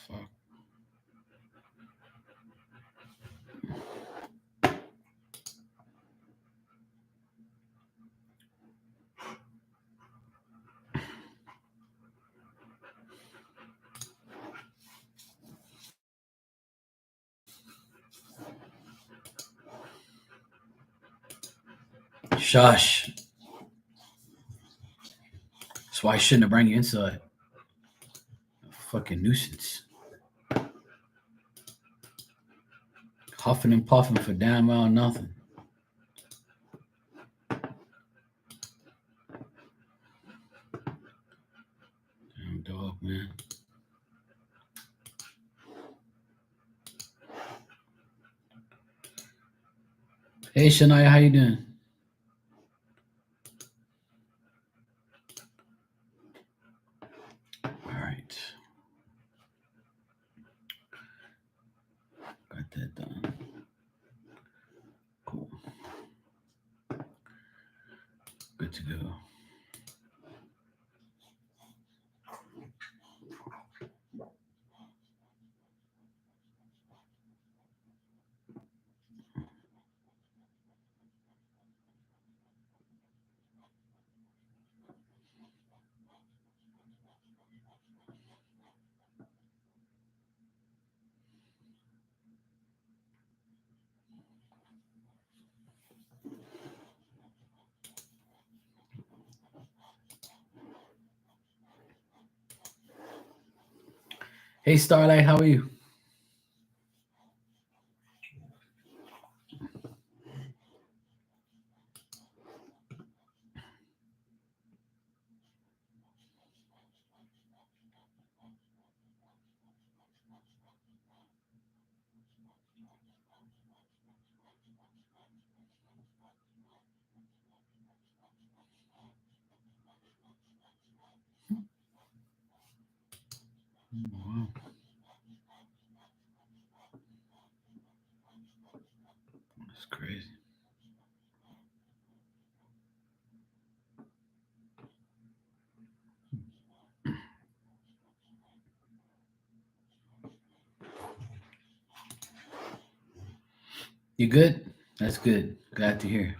Fuck. Shush. That's why I shouldn't have brought you inside. Fucking nuisance. Huffing and puffing for damn well nothing. Damn dog, man. Hey Shania, how you doing? All right. Got that done. Cool. Good to go. Hey Starlight, how are you? Wow. That's crazy. You good? That's good. Glad to hear.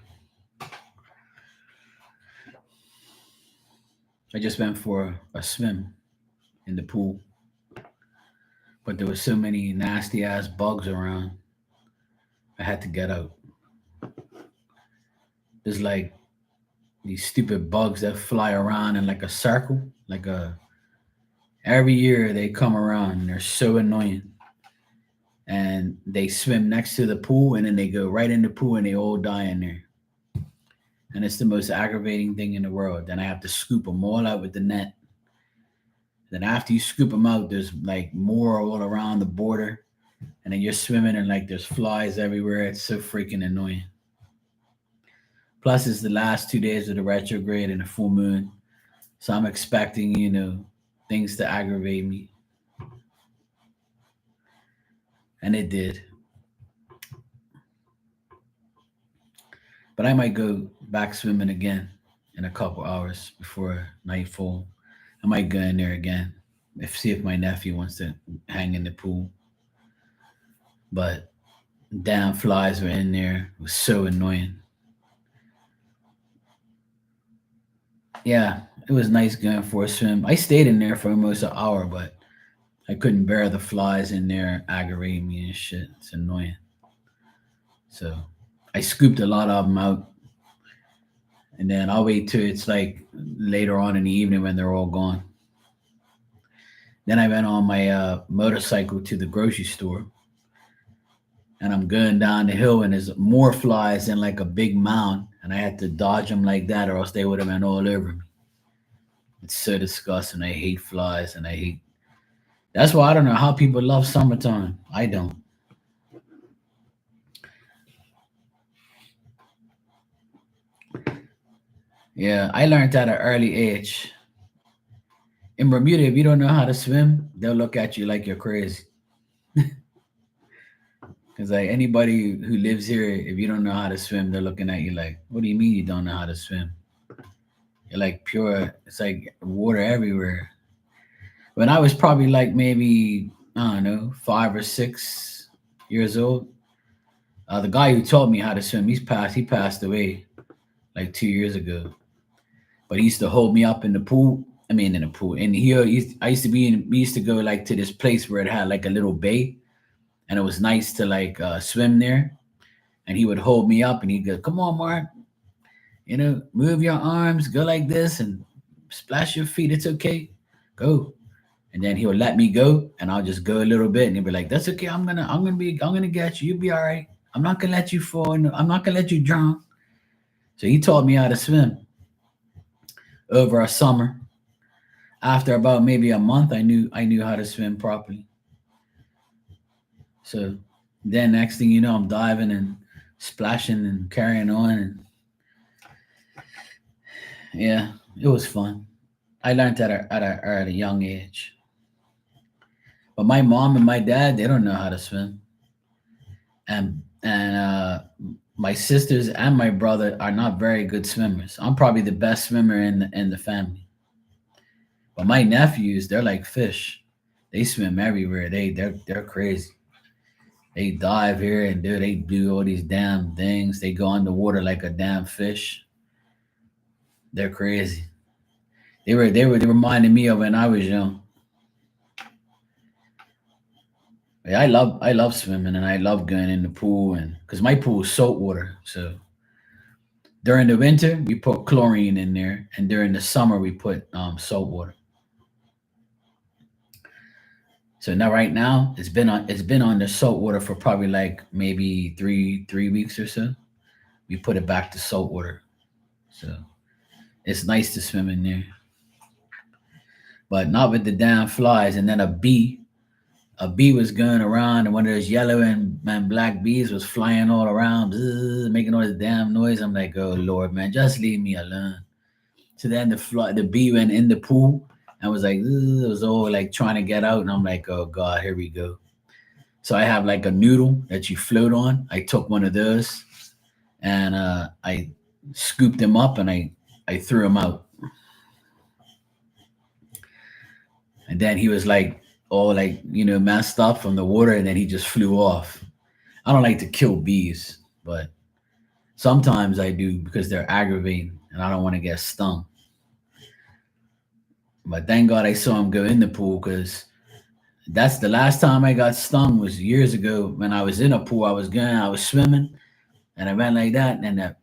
I just went for a swim in the pool, but there were so many nasty ass bugs around. I had to get out. There's like these stupid bugs that fly around in like a circle, like a every year they come around and they're so annoying. And they swim next to the pool and then they go right in the pool and they all die in there. And it's the most aggravating thing in the world. Then I have to scoop them all out with the net. Then after you scoop them out, there's like more all around the border, and then you're swimming and like there's flies everywhere. It's so freaking annoying. Plus, it's the last 2 days of the retrograde and the full moon, so I'm expecting things to aggravate me, and it did. But I might go back swimming again in a couple hours before nightfall. I might go in there again, if see if my nephew wants to hang in the pool. But damn flies were in there. It was so annoying. Yeah, it was nice going for a swim. I stayed in there for almost an hour, but I couldn't bear the flies in there aggravating me and shit. It's annoying. So I scooped a lot of them out, and then I'll wait till it's like later on in the evening when they're all gone. Then I went on my motorcycle to the grocery store, and I'm going down the hill, and there's more flies in like a big mound, and I had to dodge them like that, or else they would have been all over me. It's so disgusting. I hate flies, and I hate. That's why I don't know how people love summertime. I don't. Yeah, I learned at an early age. In Bermuda, if you don't know how to swim, they'll look at you like you're crazy. Because like anybody who lives here, if you don't know how to swim, they're looking at you like, "What do you mean you don't know how to swim? You're like pure. It's like water everywhere." When I was probably like maybe I don't know, 5 or 6 years old. The guy who taught me how to swim, he passed away like 2 years ago. But he used to hold me up in the pool. I mean, in the pool. And I used to be in. We used to go like to this place where it had like a little bay, and it was nice to like swim there. And he would hold me up, and he'd go, "Come on, Mark. Move your arms, go like this, and splash your feet. It's okay. Go." And then he'll let me go, and I'll just go a little bit, and he'll be like, "That's okay. I'm gonna get you. You'll be all right. I'm not gonna let you fall. I'm not gonna let you drown." So he taught me how to swim over a summer. After about maybe a month, I knew how to swim properly. So then next thing you know, I'm diving and splashing and carrying on, and yeah, it was fun. I learned at a young age. But my mom and my dad, they don't know how to swim, and my sisters and my brother are not very good swimmers. I'm probably the best swimmer in the family. But my nephews, they're like fish. They swim everywhere. They're crazy. They dive here and there. They do all these damn things. They go underwater like a damn fish. They're crazy. They reminded me of when I was young. Yeah, I love swimming, and I love going in the pool, and because my pool is salt water. So during the winter we put chlorine in there, and during the summer we put salt water. So now right now it's been on the salt water for probably like maybe three weeks or so. We put it back to salt water. So it's nice to swim in there, but not with the damn flies. And then a bee was going around, and one of those yellow and black bees was flying all around, bzz, making all this damn noise. I'm like, oh Lord, man, just leave me alone. So then the bee went in the pool and was like, "Ugh," it was all like trying to get out, and I'm like, oh God, here we go. So I have like a noodle that you float on. I took one of those, and I scooped him up, and I threw him out. And then he was like all like messed up from the water, and then he just flew off. I don't like to kill bees, but sometimes I do because they're aggravating, and I don't want to get stung. But thank God I saw him go in the pool, because that's the last time I got stung was years ago when I was in a pool. I was swimming, and I went like that, and the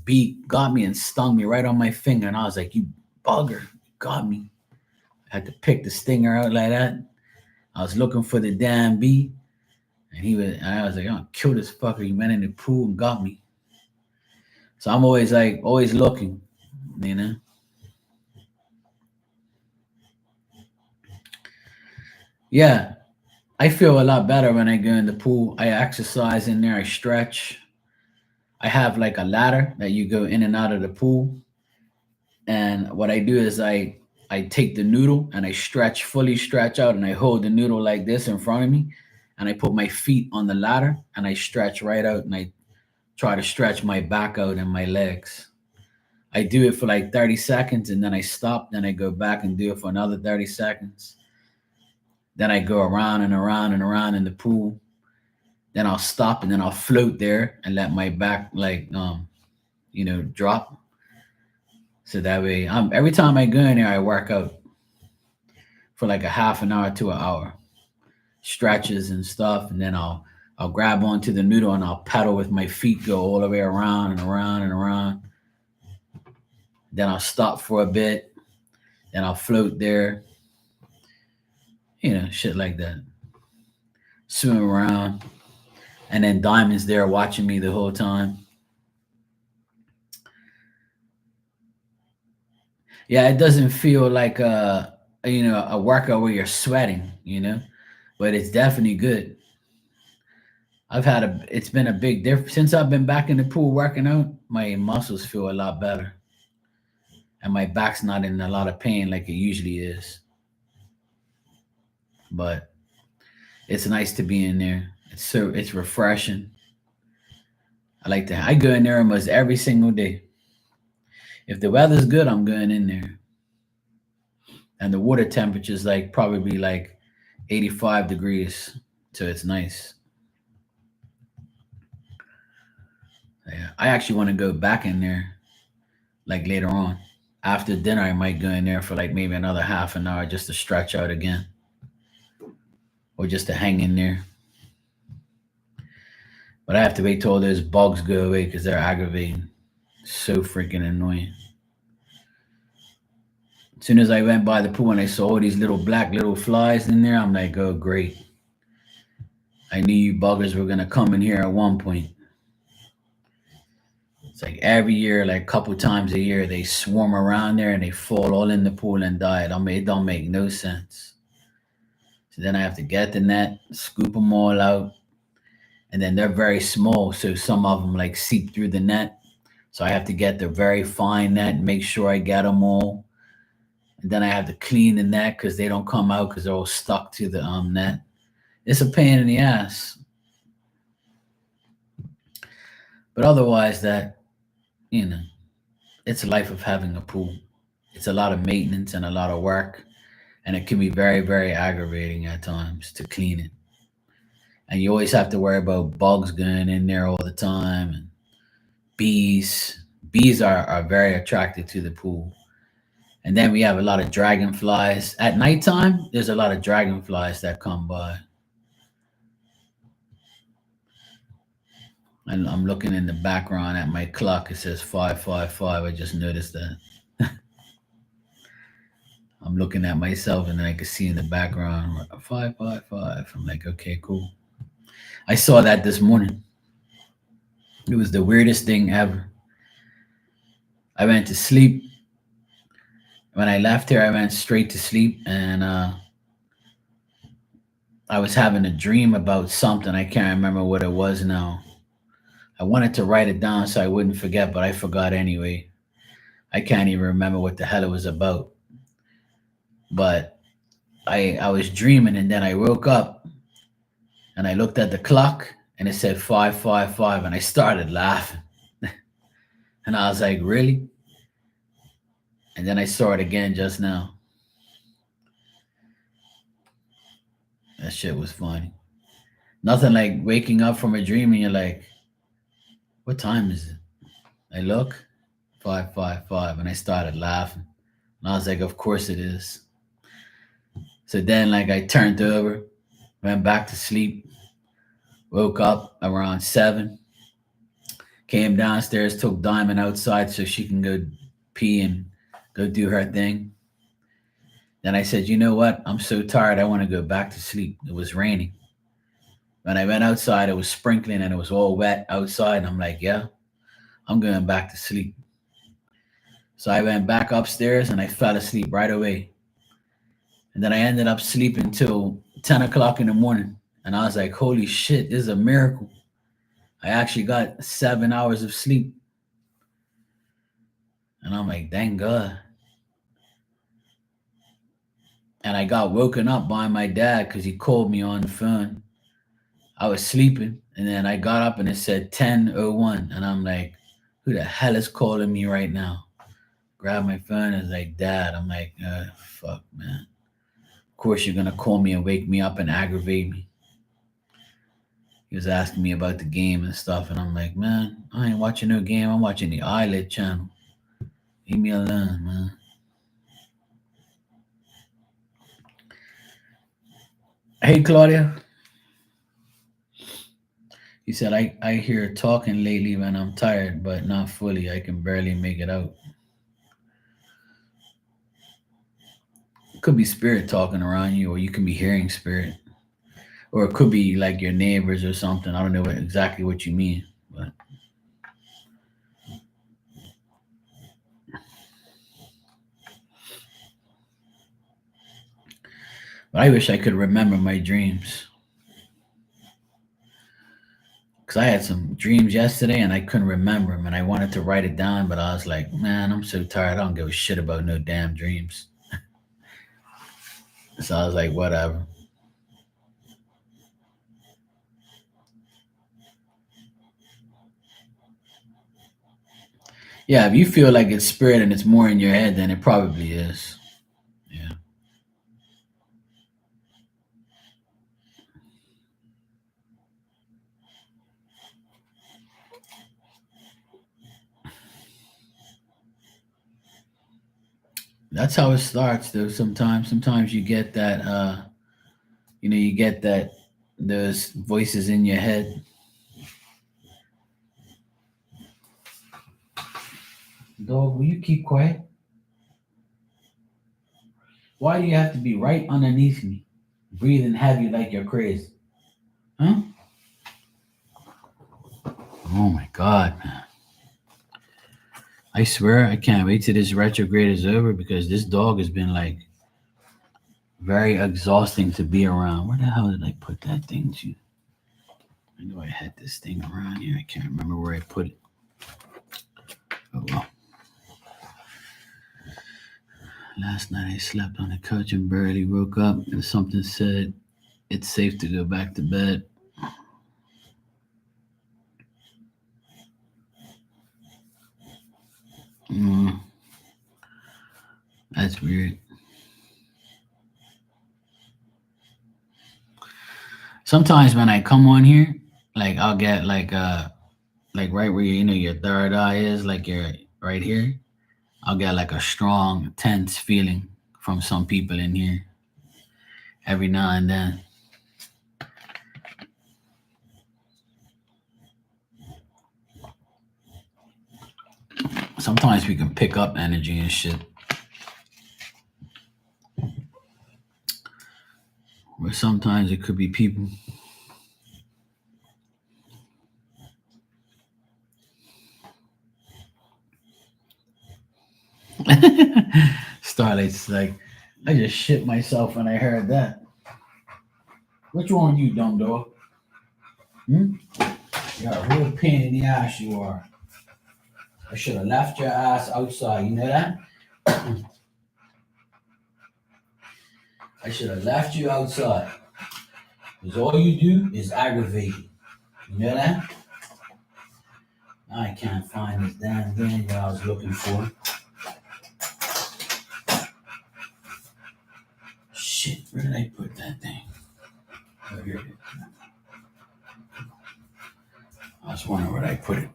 bee got me and stung me right on my finger, and I was like, "You bugger, you got me." I had to pick the stinger out like that. I was looking for the damn bee, and I was like, "I'm gonna kill this fucker." He went in the pool and got me. So I'm always like, always looking, you know. Yeah, I feel a lot better when I go in the pool. I exercise in there. I stretch. I have like a ladder that you go in and out of the pool. And what I do is I take the noodle and I fully stretch out, and I hold the noodle like this in front of me, and I put my feet on the ladder, and I stretch right out, and I try to stretch my back out and my legs. I do it for like 30 seconds, and then I stop, then I go back and do it for another 30 seconds. Then I go around and around and around in the pool. Then I'll stop, and then I'll float there and let my back like drop. So that way, every time I go in there, I work out for like a half an hour to an hour, stretches and stuff, and then I'll grab onto the noodle and I'll pedal with my feet, go all the way around and around and around. Then I'll stop for a bit, then I'll float there, shit like that. Swim around, and then Diamond's there watching me the whole time. Yeah, it doesn't feel like a workout where you're sweating, but it's definitely good. It's been a big difference since I've been back in the pool working out. My muscles feel a lot better, and my back's not in a lot of pain like it usually is. But it's nice to be in there. It's refreshing. I go in there almost every single day. If the weather's good, I'm going in there, and the water temperature's like probably like 85 degrees, so it's nice. Yeah, I actually want to go back in there like later on. After dinner, I might go in there for like maybe another half an hour just to stretch out again or just to hang in there. But I have to wait till all those bugs go away because they're aggravating. So freaking annoying. As soon as I went by the pool and I saw all these little black little flies in there, I'm like, oh, great. I knew you buggers were going to come in here at one point. It's like every year, like a couple times a year, they swarm around there and they fall all in the pool and die. It don't make no sense. So then I have to get the net, scoop them all out, and then they're very small, so some of them like seep through the net. So I have to get the very fine net, make sure I get them all, and then I have to clean the net because they don't come out because they're all stuck to the net. It's a pain in the ass, but otherwise, that you know, it's a life of having a pool. It's a lot of maintenance and a lot of work, and it can be very, very aggravating at times to clean it. And you always have to worry about bugs going in there all the time and bees. Bees are very attracted to the pool. And then we have a lot of dragonflies. At nighttime, there's a lot of dragonflies that come by. And I'm looking in the background at my clock. It says 555. I just noticed that. I'm looking at myself and then I can see in the background 555. I'm like, okay, cool. I saw that this morning. It was the weirdest thing ever. I went to sleep. When I left here, I went straight to sleep and I was having a dream about something. I can't remember what it was now. I wanted to write it down so I wouldn't forget, but I forgot anyway. I can't even remember what the hell it was about. But I was dreaming and then I woke up and I looked at the clock and it said 555 and I started laughing. And I was like, really? And then I saw it again just now. That shit was funny. Nothing like waking up from a dream and you're like, what time is it? I look, 555, and I started laughing. And I was like, of course it is. So then like I turned over, went back to sleep, woke up around 7, came downstairs, took Diamond outside so she can go pee and go do her thing. Then I said, you know what? I'm so tired. I want to go back to sleep. It was raining. When I went outside, it was sprinkling and it was all wet outside. And I'm like, yeah, I'm going back to sleep. So I went back upstairs and I fell asleep right away. And then I ended up sleeping till 10 o'clock in the morning. And I was like, holy shit, this is a miracle. I actually got 7 hours of sleep. And I'm like, thank God. And I got woken up by my dad because he called me on the phone. I was sleeping and then I got up and it said 10:01. And I'm like, who the hell is calling me right now? Grab my phone and it's like, Dad. I'm like, fuck, man. Of course you're gonna call me and wake me up and aggravate me. He was asking me about the game and stuff, and I'm like, man, I ain't watching no game. I'm watching the Eyelid channel. Leave me alone, man. Hey, Claudia. He said, I hear talking lately when I'm tired, but not fully. I can barely make it out. It could be spirit talking around you, or you can be hearing spirit. Or it could be like your neighbors or something. I don't know exactly what you mean. But I wish I could remember my dreams. Because I had some dreams yesterday and I couldn't remember them. And I wanted to write it down, but I was like, man, I'm so tired. I don't give a shit about no damn dreams. So I was like, whatever. Yeah, if you feel like it's spirit and it's more in your head, then it probably is. Yeah. That's how it starts, though. Sometimes you get that. You get that those voices in your head. Dog, will you keep quiet? Why do you have to be right underneath me, breathing heavy like you're crazy? Huh? Oh my God, man. I swear I can't wait till this retrograde is over because this dog has been like very exhausting to be around. Where the hell did I put that thing to? I know I had this thing around here. I can't remember where I put it. Oh well. Last night I slept on the couch and barely woke up, and something said it's safe to go back to bed. Mm, that's weird. Sometimes when I come on here, like I'll get like right where your third eye is, like you're right here. I'll get like a strong, tense feeling from some people in here every now and then. Sometimes we can pick up energy and shit. Or sometimes it could be people. Starlight's like, I just shit myself when I heard that. Which one you, dumb dog? Hmm? You're a real pain in the ass, you are. I should have left your ass outside. You know that? I should have left you outside. Because all you do is aggravate me. You know that? I can't find this damn thing that I was looking for. Shit, where did I put that thing? Oh, here it is. I was wondering where I put it.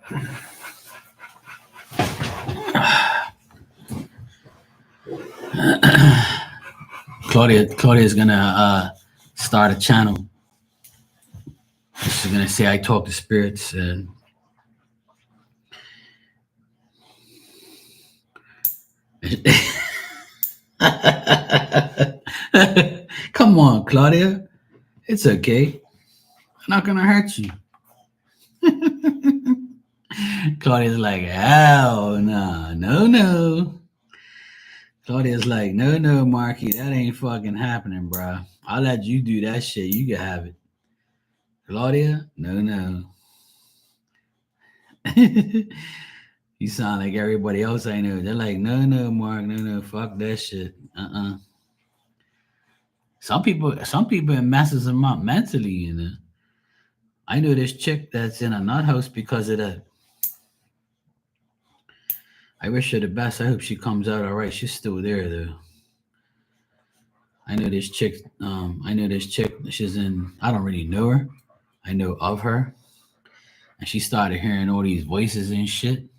Claudia's gonna start a channel. She's gonna say I talk to spirits and come on, Claudia. It's okay. I'm not gonna hurt you. Claudia's like, hell no, no, no. Claudia's like, no, no, Marky, that ain't fucking happening, bro. I'll let you do that shit. You can have it. Claudia, no, no. You sound like everybody else I know. They're like, no, no, Mark, no, no, fuck that shit. Some people it messes them up mentally. I know this chick that's in a nut house because of that. I wish her the best. I hope she comes out all right. She's still there though. I know this chick. I know this chick. She's in. I don't really know her. I know of her, and she started hearing all these voices and shit.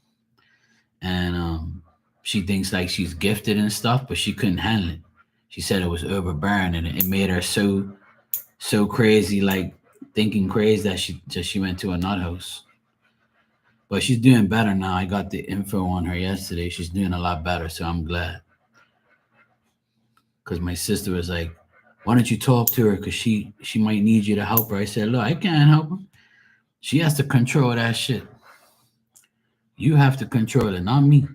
And she thinks like she's gifted and stuff, but she couldn't handle it. She said it was overbearing, and it made her so crazy, like thinking crazy that she went to a nut house. But she's doing better now. I got the info on her yesterday. She's doing a lot better, so I'm glad. Because my sister was like, "Why don't you talk to her? Because she might need you to help her." I said, "Look, I can't help her. She has to control that shit. You have to control it, not me.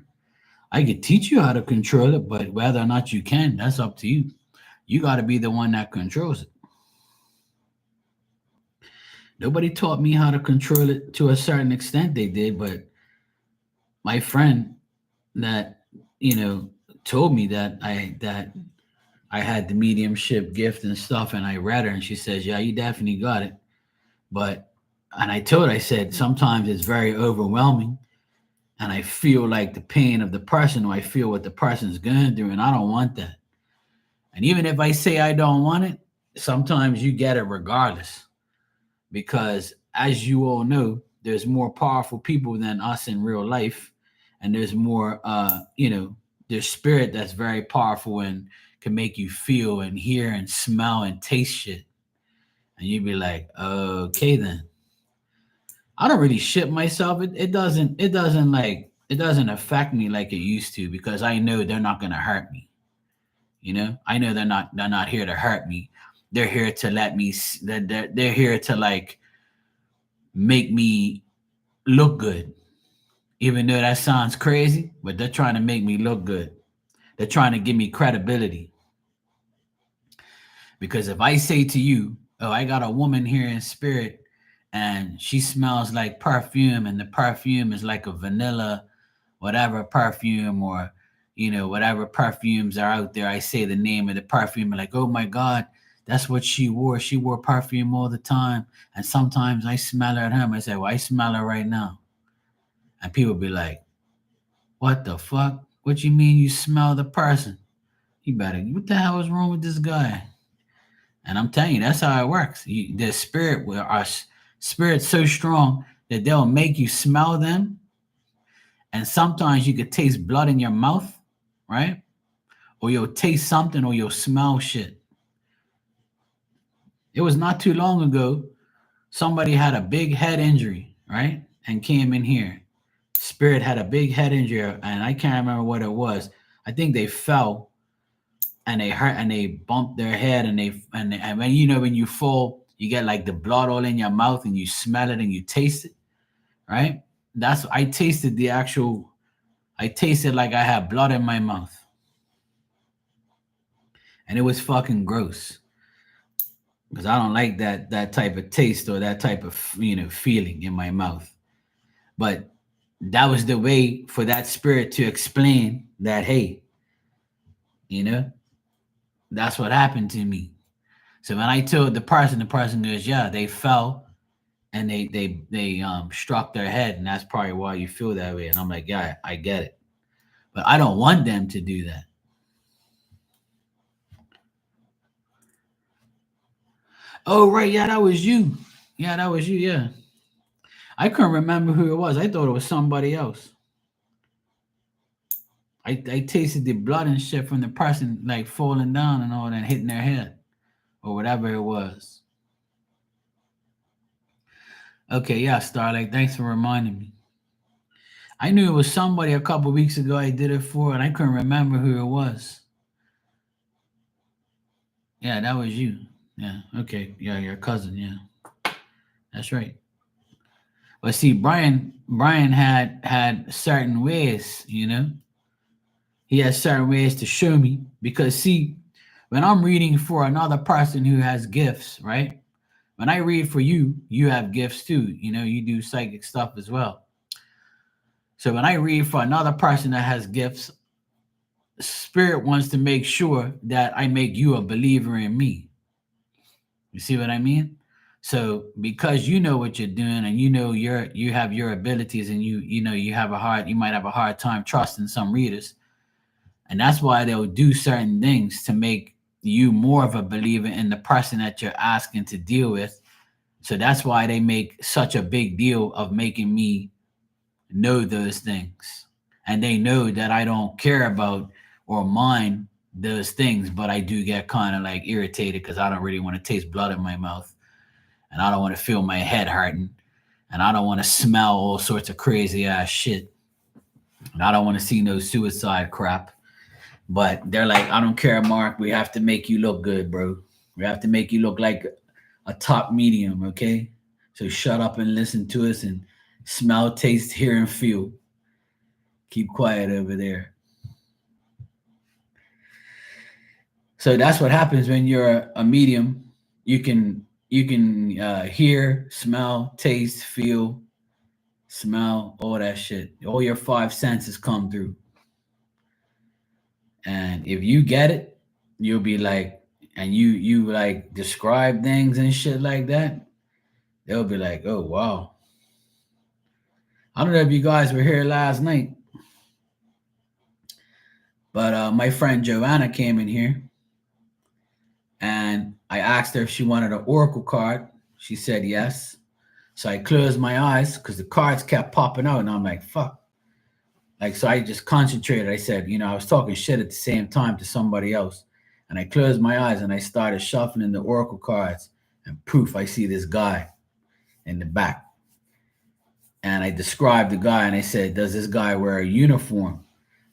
I could teach you how to control it, but whether or not you can, that's up to you. You got to be the one that controls it. Nobody taught me how to control it to a certain extent. They did, but my friend that you know told me that I had the mediumship gift and stuff, and I read her, and she says, "Yeah, you definitely got it." But and I told her, I said, sometimes it's very overwhelming, and I feel like the pain of the person, or I feel what the person's going through, and I don't want that. And even if I say I don't want it, sometimes you get it regardless, because as you all know, there's more powerful people than us in real life, and there's more, there's spirit that's very powerful and can make you feel and hear and smell and taste shit. And you'd be like, okay then. I don't really shit myself. It doesn't affect me like it used to because I know they're not gonna hurt me. You know, I know they're not here to hurt me. They're here to let me. They're here to like make me look good. Even though that sounds crazy, but they're trying to make me look good. They're trying to give me credibility. Because if I say to you, oh, I got a woman here in spirit and she smells like perfume and the perfume is like a vanilla, whatever perfume or, whatever perfumes are out there, I say the name of the perfume and like, oh my God, that's what she wore. She wore perfume all the time. And sometimes I smell her at home. I say, well, I smell her right now. And people be like, what the fuck? What you mean you smell the person? You better, what the hell is wrong with this guy? And I'm telling you, that's how it works. The spirit, our spirit's so strong that they'll make you smell them. And sometimes you could taste blood in your mouth, right? Or you'll taste something or you'll smell shit. It was not too long ago, somebody had a big head injury, right? And came in here. Spirit had a big head injury, and I can't remember what it was. I think they fell and they hurt and they bumped their head and when when you fall, you get like the blood all in your mouth and you smell it and you taste it, right? That's I tasted the actual. I tasted like I had blood in my mouth, and it was fucking gross because I don't like that type of taste or that type of feeling in my mouth. But that was the way for that spirit to explain that, hey, you know, that's what happened to me. So when I told the person goes, yeah, they fell and they struck their head, and that's probably why you feel that way. And I'm like, yeah, I get it, but I don't want them to do that. Oh right, yeah, that was you. Yeah, that was you. Yeah, I couldn't remember who it was. I thought it was somebody else. I tasted the blood and shit from the person like falling down and all that, hitting their head or whatever it was. Okay, yeah, Starlight, thanks for reminding me. I knew it was somebody a couple weeks ago I did it for, and I couldn't remember who it was. Yeah, that was you. Yeah, okay. Yeah, your cousin. Yeah, that's right. But see, Brian had certain ways, he has certain ways to show me because see, when I'm reading for another person who has gifts, right? When I read for you, you have gifts too. You do psychic stuff as well. So when I read for another person that has gifts, spirit wants to make sure that I make you a believer in me. You see what I mean? So because you know what you're doing and you have your abilities and you might have a hard time trusting some readers. And that's why they'll do certain things to make you more of a believer in the person that you're asking to deal with. So that's why they make such a big deal of making me know those things. And they know that I don't care about or mind those things, but I do get kind of like irritated because I don't really want to taste blood in my mouth. And I don't want to feel my head hurting. And I don't want to smell all sorts of crazy ass shit. And I don't want to see no suicide crap. But they're like, I don't care, Mark. We have to make you look good, bro. We have to make you look like a top medium, okay? So shut up and listen to us and smell, taste, hear, and feel. Keep quiet over there. So that's what happens when you're a medium. You can hear, smell, taste, feel, smell, all that shit. All your five senses come through. And if you get it, you'll be like, and you like describe things and shit like that, they'll be like, oh wow. I don't know if you guys were here last night, but my friend Joanna came in here and I asked her if she wanted an oracle card. She said yes. So I closed my eyes because the cards kept popping out, and I'm like, fuck. Like, so I just concentrated. I said, I was talking shit at the same time to somebody else. And I closed my eyes and I started shuffling the oracle cards. And poof, I see this guy in the back. And I described the guy and I said, does this guy wear a uniform?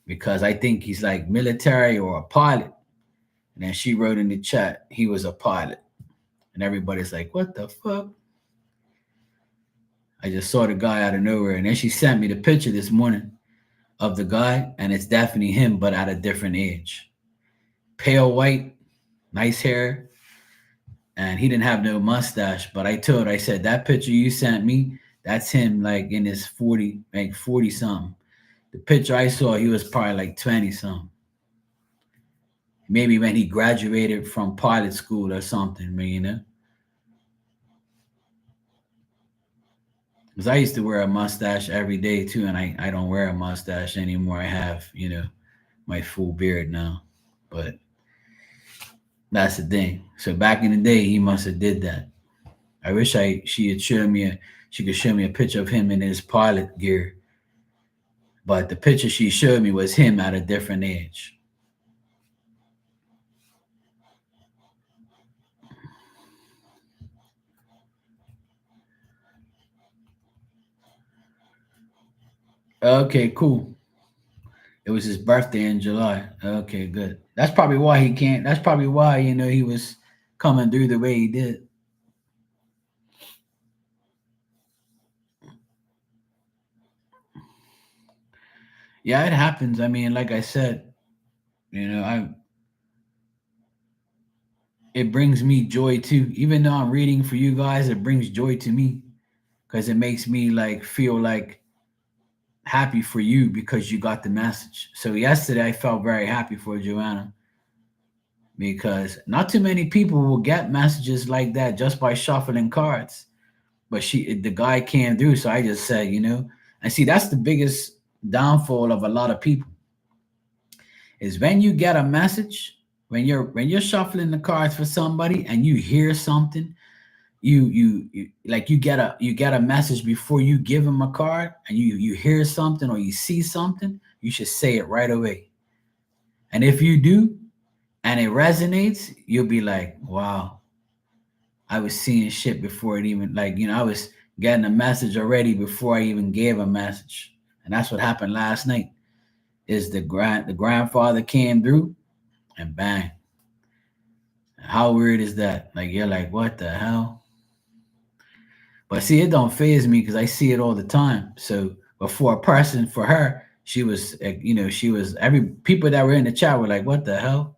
Because I think he's like military or a pilot. And then she wrote in the chat, he was a pilot. And everybody's like, what the fuck? I just saw the guy out of nowhere. And then she sent me the picture this morning of the guy, and it's definitely him, but at a different age. Pale white, nice hair, and he didn't have no mustache. But I said, that picture you sent me, that's him like in his 40, like 40 something. The picture I saw, he was probably like 20 something. Maybe when he graduated from pilot school or something, Because I used to wear a mustache every day too, and I don't wear a mustache anymore. I have, my full beard now. But that's the thing. So back in the day, he must have did that. I wish she could show me a picture of him in his pilot gear. But the picture she showed me was him at a different age. Okay, cool. It was his birthday in July. Okay, good. That's probably why he can't. That's probably why he was coming through the way he did. Yeah, it happens. I mean, like I said, I it brings me joy too. Even though I'm reading for you guys, it brings joy to me because it makes me like feel like happy for you because you got the message. So yesterday I felt very happy for Joanna because not too many people will get messages like that just by shuffling cards. But the guy came through, so I just said, and see that's the biggest downfall of a lot of people is when you get a message, when you're shuffling the cards for somebody and you hear something, you like you get a message before you give them a card, and you hear something or you see something, you should say it right away. And if you do and it resonates, you'll be like, wow, I was seeing shit before it even, like, I was getting a message already before I even gave a message. And that's what happened last night. Is the grandfather came through and bang. How weird is that? Like, you're like, what the hell? But see, it don't phase me because I see it all the time. So, but for a person, for her, she was, she was every people that were in the chat were like, "What the hell?"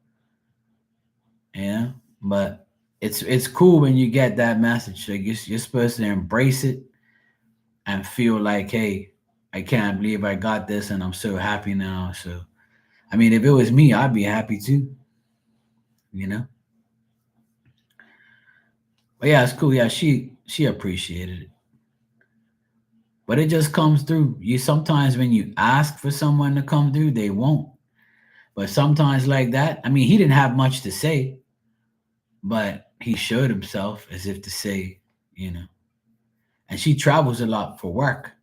Yeah. But it's cool when you get that message. Like you're supposed to embrace it and feel like, "Hey, I can't believe I got this, and I'm so happy now." So, I mean, if it was me, I'd be happy too. You know. But yeah, it's cool. Yeah, she appreciated it. But it just comes through. You sometimes when you ask for someone to come through, they won't. But sometimes like that, I mean, he didn't have much to say, but he showed himself as if to say, you know. And she travels a lot for work.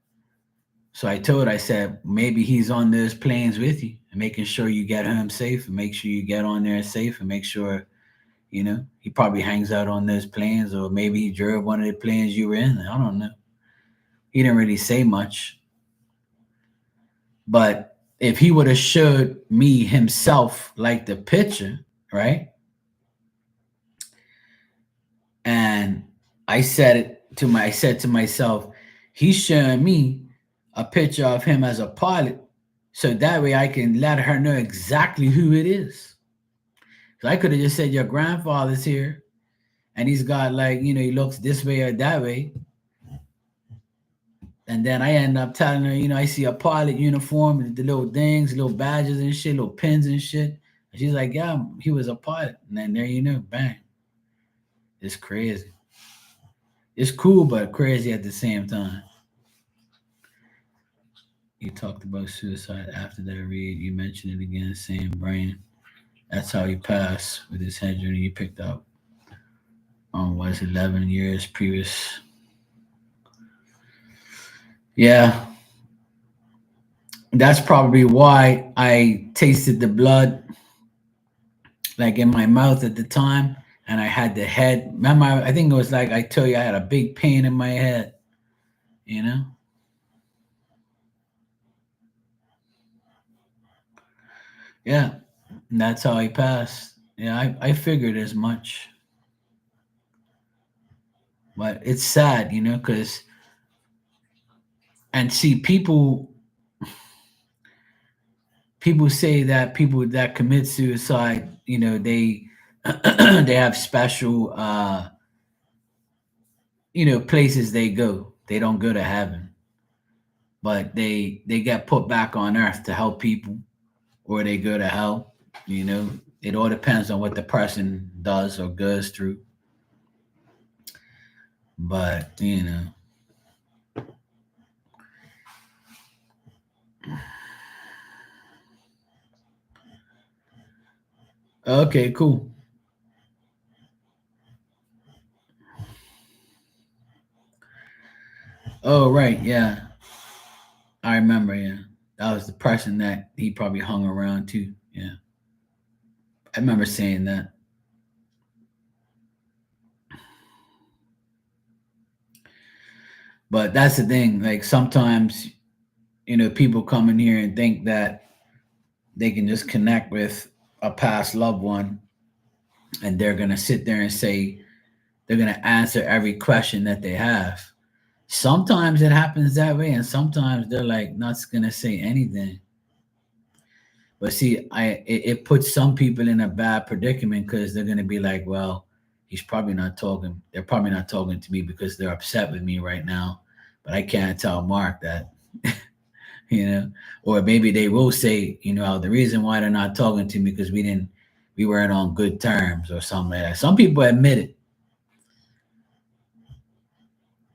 So I said, maybe he's on those planes with you and making sure you get home safe and make sure you get on there safe and make sure, he probably hangs out on those planes or maybe he drove one of the planes you were in. I don't know. He didn't really say much. But if he would have showed me himself like the picture, right? And I said to myself, he's showing me a picture of him as a pilot, so that way I can let her know exactly who it is. So I could have just said your grandfather's here, and he's got like he looks this way or that way, and then I end up telling her, I see a pilot uniform, the little things, little badges and shit, little pins and shit. And she's like, yeah, he was a pilot, and then there bang, it's crazy. It's cool, but crazy at the same time. You talked about suicide after that read. You mentioned it again, same brain. That's how he passed with his head journey he picked up on was 11 years previous. Yeah, That's probably why I tasted the blood like in my mouth at the time, and I had the head. Remember, I think it was like I told you I had a big pain in my head. You know, yeah, and that's how I passed. Yeah, I figured as much, but it's sad, because and see people say that people that commit suicide, they they have special places they go. They don't go to heaven, but they get put back on earth to help people, or they go to hell. You know, it all depends on what the person does or goes through. But okay, cool. Oh right, yeah, I remember. Yeah, that was the person that he probably hung around too. Yeah, I remember saying that. But that's the thing. Like sometimes, people come in here and think that they can just connect with a past loved one, and they're gonna sit there and say they're gonna answer every question that they have. Sometimes it happens that way, and sometimes they're like not gonna say anything. But see, it puts some people in a bad predicament because they're gonna be like, well, he's probably not talking. They're probably not talking to me because they're upset with me right now. But I can't tell Mark that, you know. Or maybe they will say, the reason why they're not talking to me because we weren't on good terms or something like that. Some people admit it,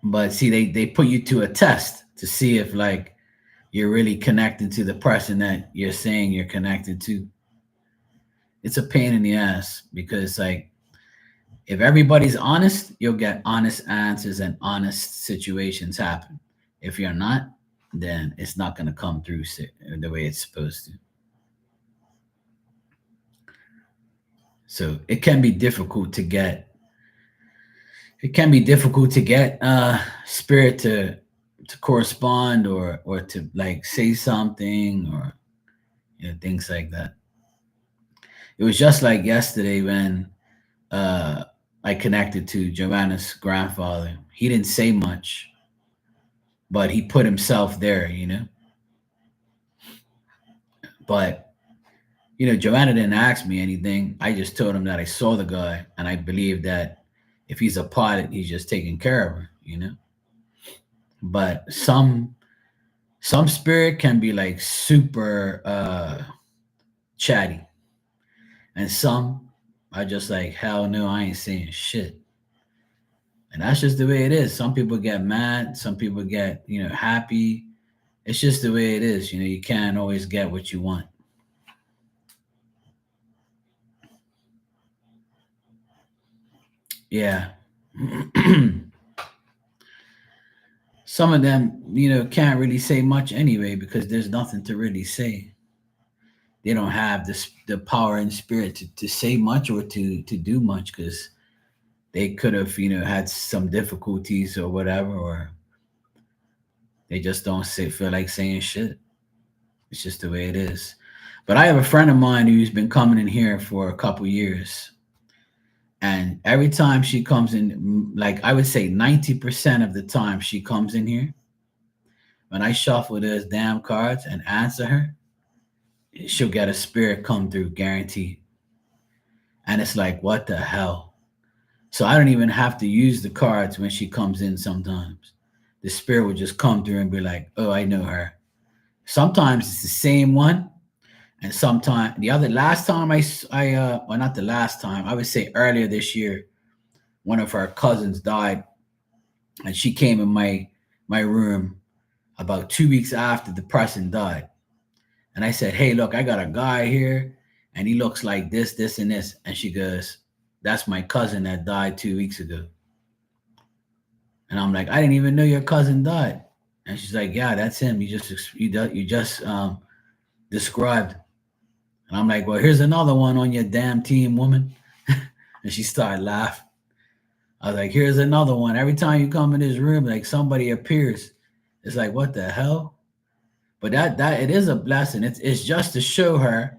but see, they put you to a test to see if like you're really connected to the person that you're saying you're connected to. It's a pain in the ass because like if everybody's honest, you'll get honest answers and honest situations happen. If you're not, then it's not going to come through the way it's supposed to. So it can be difficult to get spirit to correspond or to like say something or things like that. It was just like yesterday when uh, I connected to Joanna's grandfather. He didn't say much, but he put himself there. But Joanna didn't ask me anything. I just told him that I saw the guy, and I believe that if he's a pilot, he's just taking care of her. But some spirit can be like super chatty, and some are just like, hell no, I ain't saying shit. And that's just the way it is. Some people get mad, some people get, happy. It's just the way it is. You can't always get what you want. Yeah. Some of them, can't really say much anyway because there's nothing to really say. They don't have the power and spirit to say much or to do much because they could have, had some difficulties or whatever, or they just don't feel like saying shit. It's just the way it is. But I have a friend of mine who's been coming in here for a couple years, and every time she comes in, like I would say 90% of the time she comes in here, when I shuffle those damn cards and answer her, she'll get a spirit come through, guaranteed. And it's like, what the hell? So I don't even have to use the cards when she comes in sometimes. The spirit will just come through and be like, oh, I know her. Sometimes it's the same one. And sometimes last time well, not the last time, I would say earlier this year, one of her cousins died, and she came in my room about 2 weeks after the person died. And I said, hey, look, I got a guy here, and he looks like this, and this. And she goes, that's my cousin that died 2 weeks ago. And I'm like, I didn't even know your cousin died. And she's like, yeah, that's him. You just described. And I'm like, well, here's another one on your damn team, woman. And she started laughing. I was like, here's another one. Every time you come in this room, like somebody appears. It's like, what the hell? But that it is a blessing. It's just to show her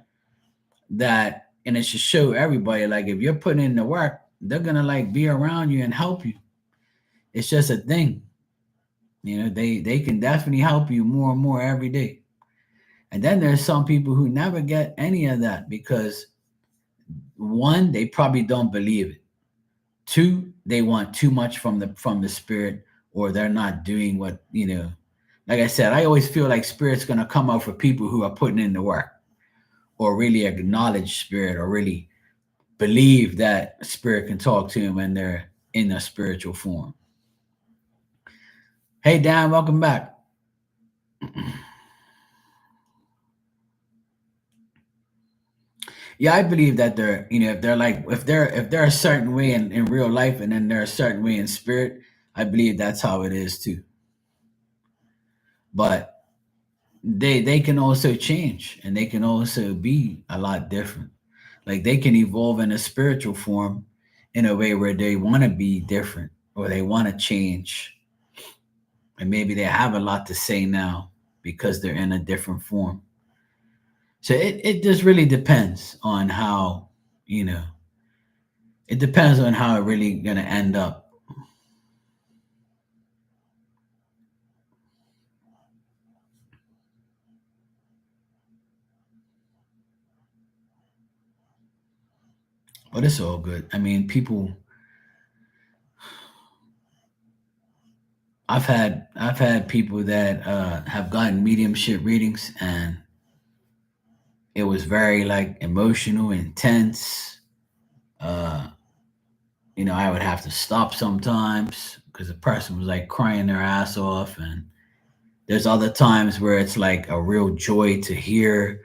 that, and it should show everybody, like if you're putting in the work, they're gonna like be around you and help you. It's just a thing. They can definitely help you more and more every day. And then there's some people who never get any of that because one, they probably don't believe it. Two, they want too much from the spirit, or they're not doing what, like I said, I always feel like spirit's gonna come out for people who are putting in the work, or really acknowledge spirit, or really believe that spirit can talk to them when they're in a spiritual form. Hey Dan, welcome back. Yeah, I believe that they're, if they're like, if they're a certain way in real life, and then they're a certain way in spirit, I believe that's how it is too. But they can also change, and they can also be a lot different. Like they can evolve in a spiritual form in a way where they want to be different, or they want to change, and maybe they have a lot to say now because they're in a different form. So it just really depends on how, you know, it depends on how it really gonna end up. But it's all good. I mean, people, I've had people that have gotten mediumship readings, and it was very like emotional, intense. Uh, I would have to stop sometimes because the person was like crying their ass off, and there's other times where it's like a real joy to hear,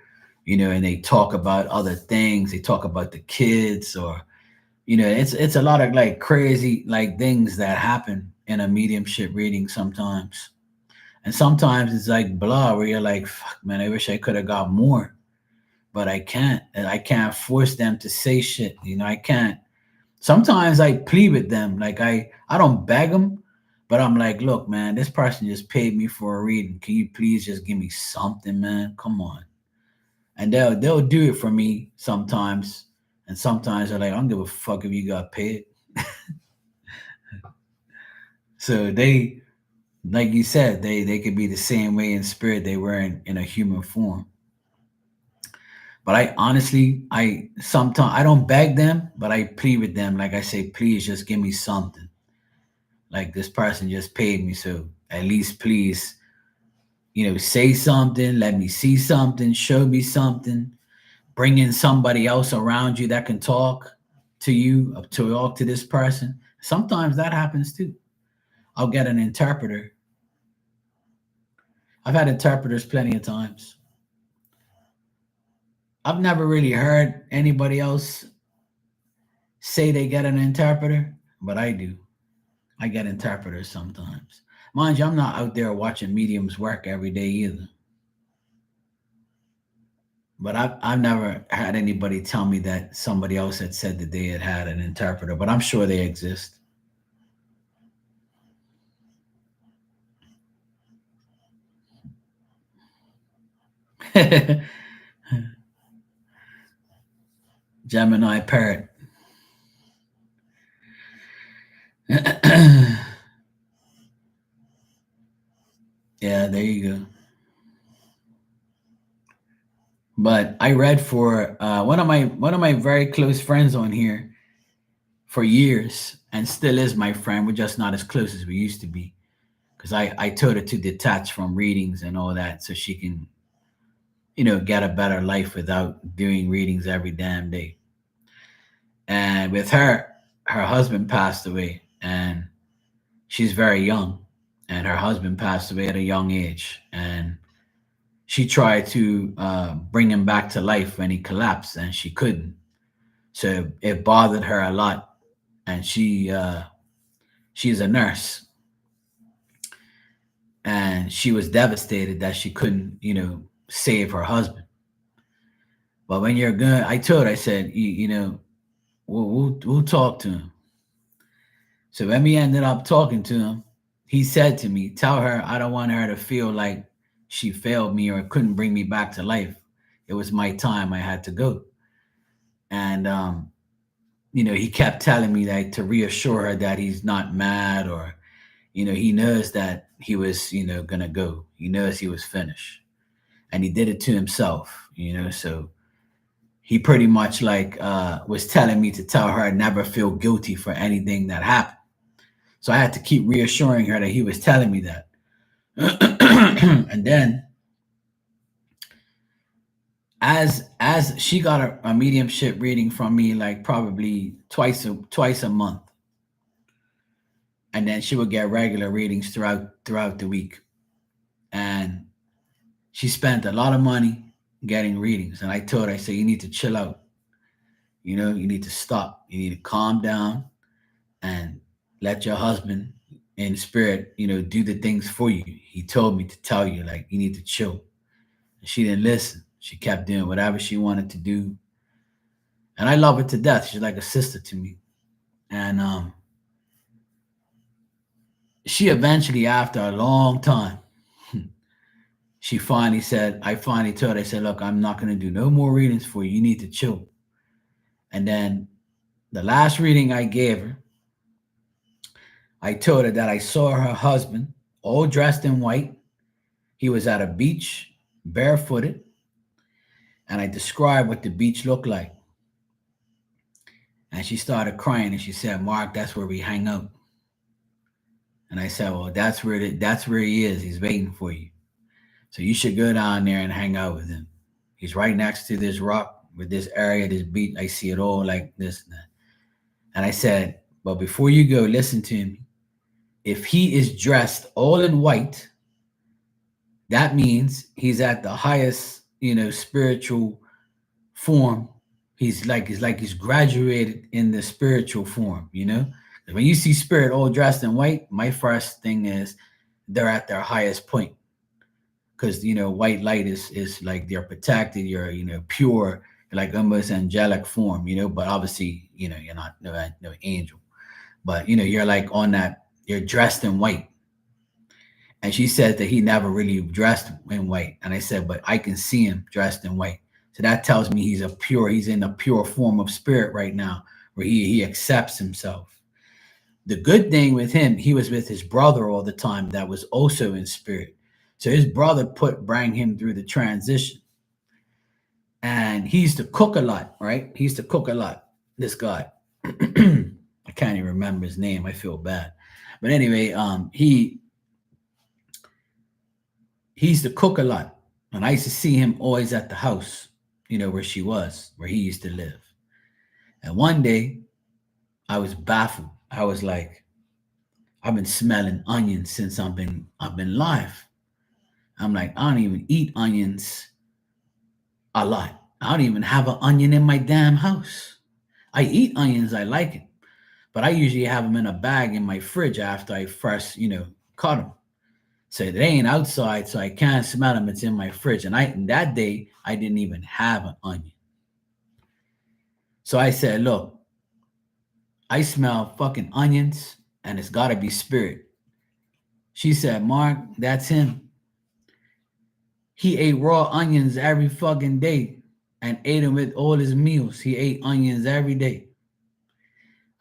and they talk about other things. They talk about the kids, or it's a lot of like crazy like things that happen in a mediumship reading sometimes. And sometimes it's like blah, where you're like, fuck man, I wish I could have got more, but I can't. And I can't force them to say shit. I can't. Sometimes I plead with them. Like I don't beg them, but I'm like, look, man, this person just paid me for a reading. Can you please just give me something, man? Come on. And they'll do it for me sometimes. And sometimes they're like, I don't give a fuck if you got paid. So they, like you said, they could be the same way in spirit they were in a human form. But I honestly, I sometimes I don't beg them, but I plead with them. Like I say, please just give me something. Like this person just paid me, so at least please, say something, let me see something, show me something, bring in somebody else around you that can talk to you, to talk to this person. Sometimes that happens too. I'll get an interpreter. I've had interpreters plenty of times. I've never really heard anybody else say they get an interpreter, but I do. I get interpreters sometimes. Mind you, I'm not out there watching mediums work every day either. But I've never had anybody tell me that somebody else had said that they had an interpreter, but I'm sure they exist. Gemini parrot. Yeah, there you go. But I read for one of my very close friends on here for years, and still is my friend. We're just not as close as we used to be, because I told her to detach from readings and all that so she can, get a better life without doing readings every damn day. And with her, her husband passed away, and she's very young, and her husband passed away at a young age, and she tried to bring him back to life when he collapsed, and she couldn't. So it bothered her a lot, and she's a nurse, and she was devastated that she couldn't, save her husband. But when you're good, I told her, I said, we'll talk to him. So when we ended up talking to him, he said to me, "Tell her I don't want her to feel like she failed me or couldn't bring me back to life. It was my time. I had to go." And he kept telling me that to reassure her that he's not mad, or he knows that he was gonna go. He knows he was finished, and he did it to himself. So he pretty much like was telling me to tell her never feel guilty for anything that happened. So I had to keep reassuring her that he was telling me that. And then as she got a mediumship reading from me, like probably twice a month, and then she would get regular readings throughout the week. And she spent a lot of money getting readings. And I told her, I said, you need to chill out. You need to stop. You need to calm down and let your husband in spirit, do the things for you. He told me to tell you, like, you need to chill. And she didn't listen. She kept doing whatever she wanted to do. And I love her to death. She's like a sister to me. And she eventually, after a long time, she finally said, I finally told her, I said, look, I'm not going to do no more readings for you. You need to chill. And then the last reading I gave her, I told her that I saw her husband all dressed in white. He was at a beach, barefooted. And I described what the beach looked like. And she started crying and she said, Mark, that's where we hang out. And I said, well, that's where he is. He's waiting for you. So you should go down there and hang out with him. He's right next to this rock with this area, this beach. I see it all like this and that. And I said, but before you go, listen to me. If he is dressed all in white, that means he's at the highest, spiritual form. He's graduated in the spiritual form, When you see spirit all dressed in white, my first thing is they're at their highest point. Because white light is like they're protected, you're pure, like almost angelic form, but obviously, you're not no angel. But you're like on that, you're dressed in white. And she said that he never really dressed in white. And I said, but I can see him dressed in white. So that tells me he's in a pure form of spirit right now, where he accepts himself. The good thing with him, he was with his brother all the time that was also in spirit. So his brother bring him through the transition. And he used to cook a lot, right? He used to cook a lot, this guy. I can't even remember his name. I feel bad. But anyway, he used to cook a lot. And I used to see him always at the house, where he used to live. And one day I was baffled. I was like, I've been smelling onions since I've been live. I'm like, I don't even eat onions a lot. I don't even have an onion in my damn house. I eat onions, I like it. But I usually have them in a bag in my fridge after I first, cut them. So they ain't outside, so I can't smell them. It's in my fridge. And that day, I didn't even have an onion. So I said, look, I smell fucking onions, and it's got to be spirit. She said, Mark, that's him. He ate raw onions every fucking day and ate them with all his meals. He ate onions every day.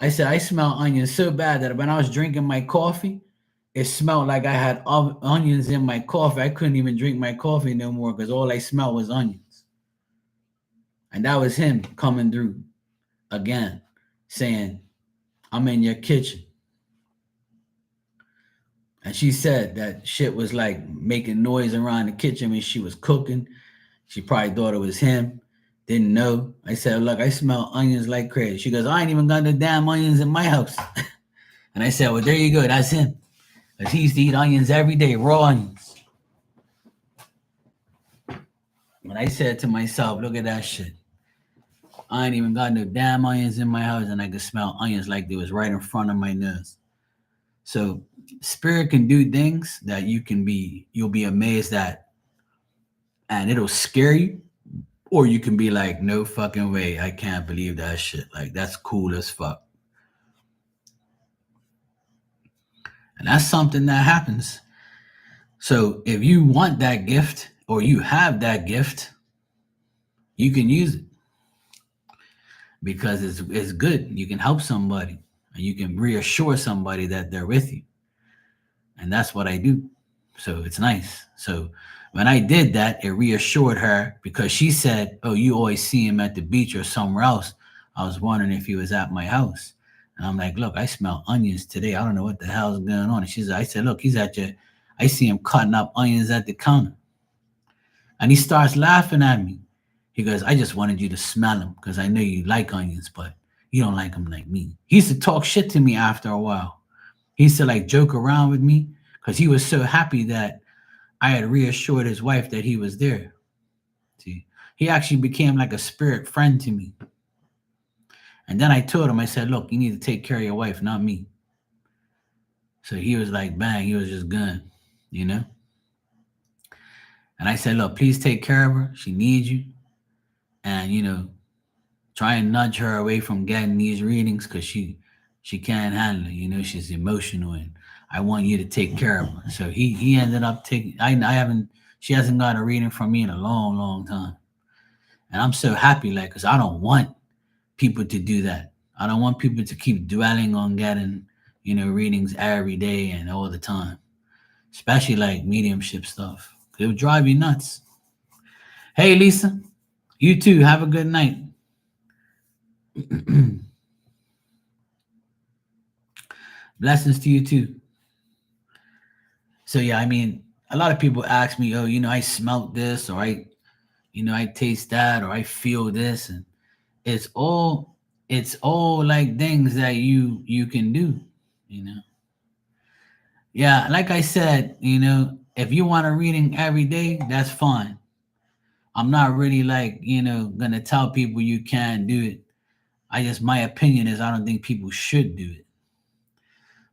I said, I smell onions so bad that when I was drinking my coffee, it smelled like I had onions in my coffee. I couldn't even drink my coffee no more because all I smelled was onions. And that was him coming through again, saying, I'm in your kitchen. And she said that shit was like making noise around the kitchen when she was cooking. She probably thought it was him. Didn't know. I said, look, I smell onions like crazy. She goes, I ain't even got no damn onions in my house. And I said, well, there you go. That's him. Because he used to eat onions every day, raw onions. When I said to myself, look at that shit. I ain't even got no damn onions in my house, and I could smell onions like they was right in front of my nose. So Spirit can do things that you'll be amazed at, and it'll scare you, or you can be like, no fucking way, I can't believe that shit. Like that's cool as fuck. And that's something that happens. So if you want that gift or you have that gift, you can use it because it's good. You can help somebody and you can reassure somebody that they're with you. And that's what I do. So it's nice. So when I did that, it reassured her because she said, "Oh, you always see him at the beach or somewhere else." I was wondering if he was at my house. And I'm like, "Look, I smell onions today. I don't know what the hell's going on." And I said, "Look, he's at your, I see him cutting up onions at the counter." And he starts laughing at me. He goes, "I just wanted you to smell them because I know you like onions, but you don't like them like me." He used to talk shit to me after a while. He used to like joke around with me because he was so happy that I had reassured his wife that he was there. See, he actually became like a spirit friend to me. And then I told him, I said, "Look, you need to take care of your wife, not me." So he was like, bang, he was just good, you know? And I said, "Look, please take care of her. She needs you. And, try and nudge her away from getting these readings because she can't handle it. She's emotional and I want you to take care of her." So he ended up taking, I haven't, she hasn't got a reading from me in a long, long time. And I'm so happy, like, because I don't want people to do that. I don't want people to keep dwelling on getting, readings every day and all the time, especially like mediumship stuff. It would drive you nuts. Hey, Lisa, you too. Have a good night. Blessings to you too. So yeah, I mean, a lot of people ask me, "Oh, I smelt this, or I taste that, or I feel this," and it's all it's all like things that you can do. You know, yeah, like I said, if you want a reading every day, that's fine. I'm not really like gonna tell people you can't do it. My opinion is I don't think people should do it.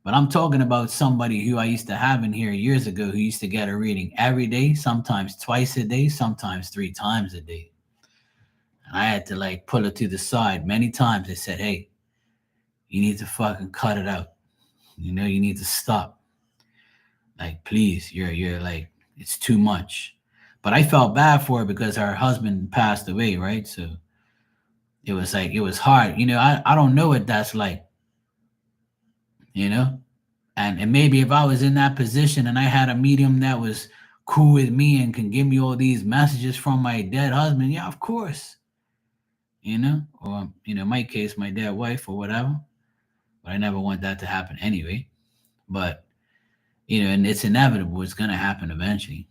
But I'm talking about somebody who I used to have in here years ago who used to get a reading every day, sometimes twice a day, sometimes three times a day. And I had to like pull her to the side many times. I said, "Hey, you need to fucking cut it out. You need to stop. Like, please, you're like, it's too much." But I felt bad for her because her husband passed away, right? So it was like it was hard. I don't know what that's like, you know? And maybe if I was in that position and I had a medium that was cool with me and can give me all these messages from my dead husband, yeah, of course, or in my case, my dead wife or whatever. But I never want that to happen anyway. But and it's inevitable; it's gonna happen eventually.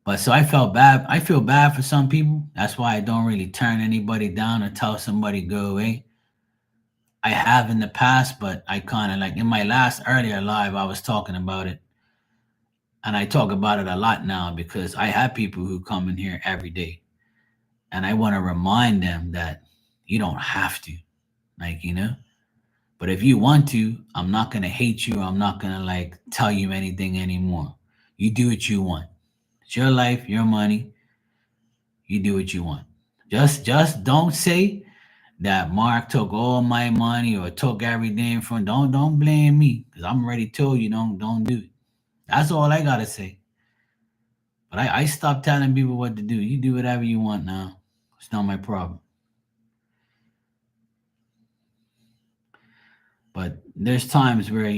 But so I felt bad. I feel bad for some people. That's why I don't really turn anybody down or tell somebody go away. I have in the past, but I kind of like in my last earlier live, I was talking about it. And I talk about it a lot now because I have people who come in here every day. And I want to remind them that you don't have to, like, but if you want to, I'm not going to hate you. I'm not going to like tell you anything anymore. You do what you want. It's your life, your money. You do what you want. Just don't say that Mark took all my money or took everything from. Don't blame me because I'm already told you don't do it. That's all I gotta say. But I stopped telling people what to do. You do whatever you want now. It's not my problem. But there's times where,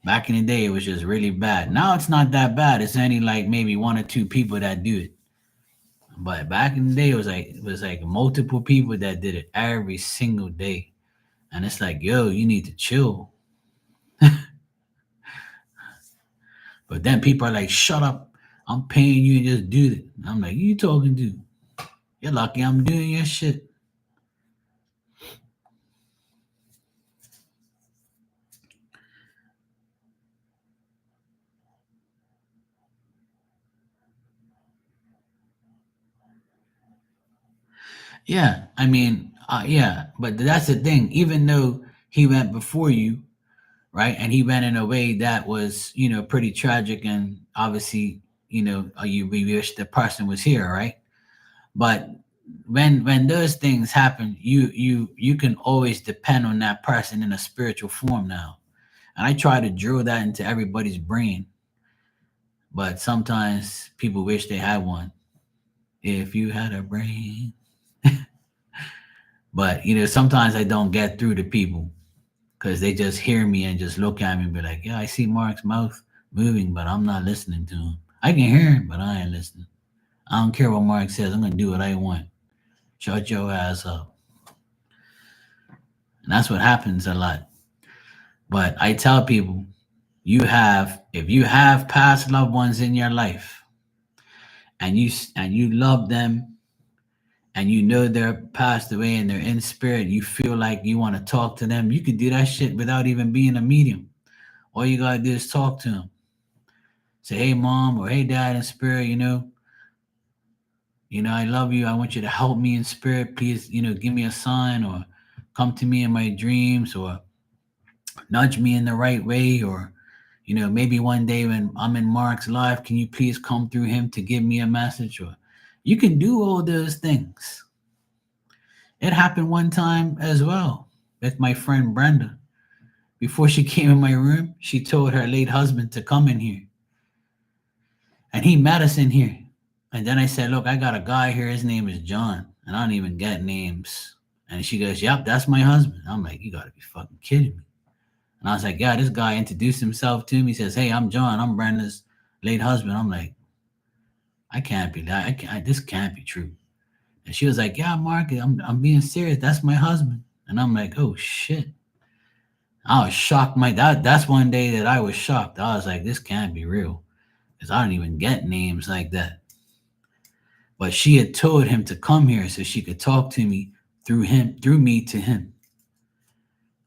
back in the day it was just really bad. Now it's not that bad. It's only like maybe one or two people that do it. But back in the day it was like multiple people that did it every single day. And it's like, yo, you need to chill. But then people are like, shut up. I'm paying you and just do it. I'm like, you talking to? You're lucky I'm doing your shit. Yeah, I mean, yeah, but that's the thing. Even though he went before you, right? And he went in a way that was, pretty tragic, and obviously, you we wish the person was here, right? But when those things happen, you can always depend on that person in a spiritual form now. And I try to drill that into everybody's brain, but sometimes people wish they had one. If you had a brain. But sometimes I don't get through to people because they just hear me and just look at me and be like, "Yeah, I see Mark's mouth moving, but I'm not listening to him. I can hear him, but I ain't listening. I don't care what Mark says. I'm gonna do what I want. Shut your ass up." And that's what happens a lot. But I tell people, if you have past loved ones in your life, and you love them, and they're passed away and they're in spirit, you feel like you want to talk to them, you could do that shit without even being a medium. All you gotta do is talk to them. Say, "Hey, mom," or "Hey, dad," in spirit. I love you. I want you to help me in spirit. Please, give me a sign, or come to me in my dreams, or nudge me in the right way, or maybe one day when I'm in Mark's life, can you please come through him to give me a message? Or you can do all those things. It happened one time as well with my friend Brenda. Before she came in my room, she told her late husband to come in here, and he met us in here. And then I said, "Look, I got a guy here. His name is John, and I don't even get names." And she goes, "Yep, that's my husband." I'm like, "You got to be fucking kidding me." And I was like, "Yeah, this guy introduced himself to me. He says, 'Hey, I'm John. I'm Brenda's late husband.'" I'm like, "I can't be that. This can't be true." And she was like, "Yeah, Mark, I'm being serious. That's my husband." And I'm like, "Oh shit." I was shocked. That's one day that I was shocked. I was like, "This can't be real," because I don't even get names like that. But she had told him to come here so she could talk to me through me to him.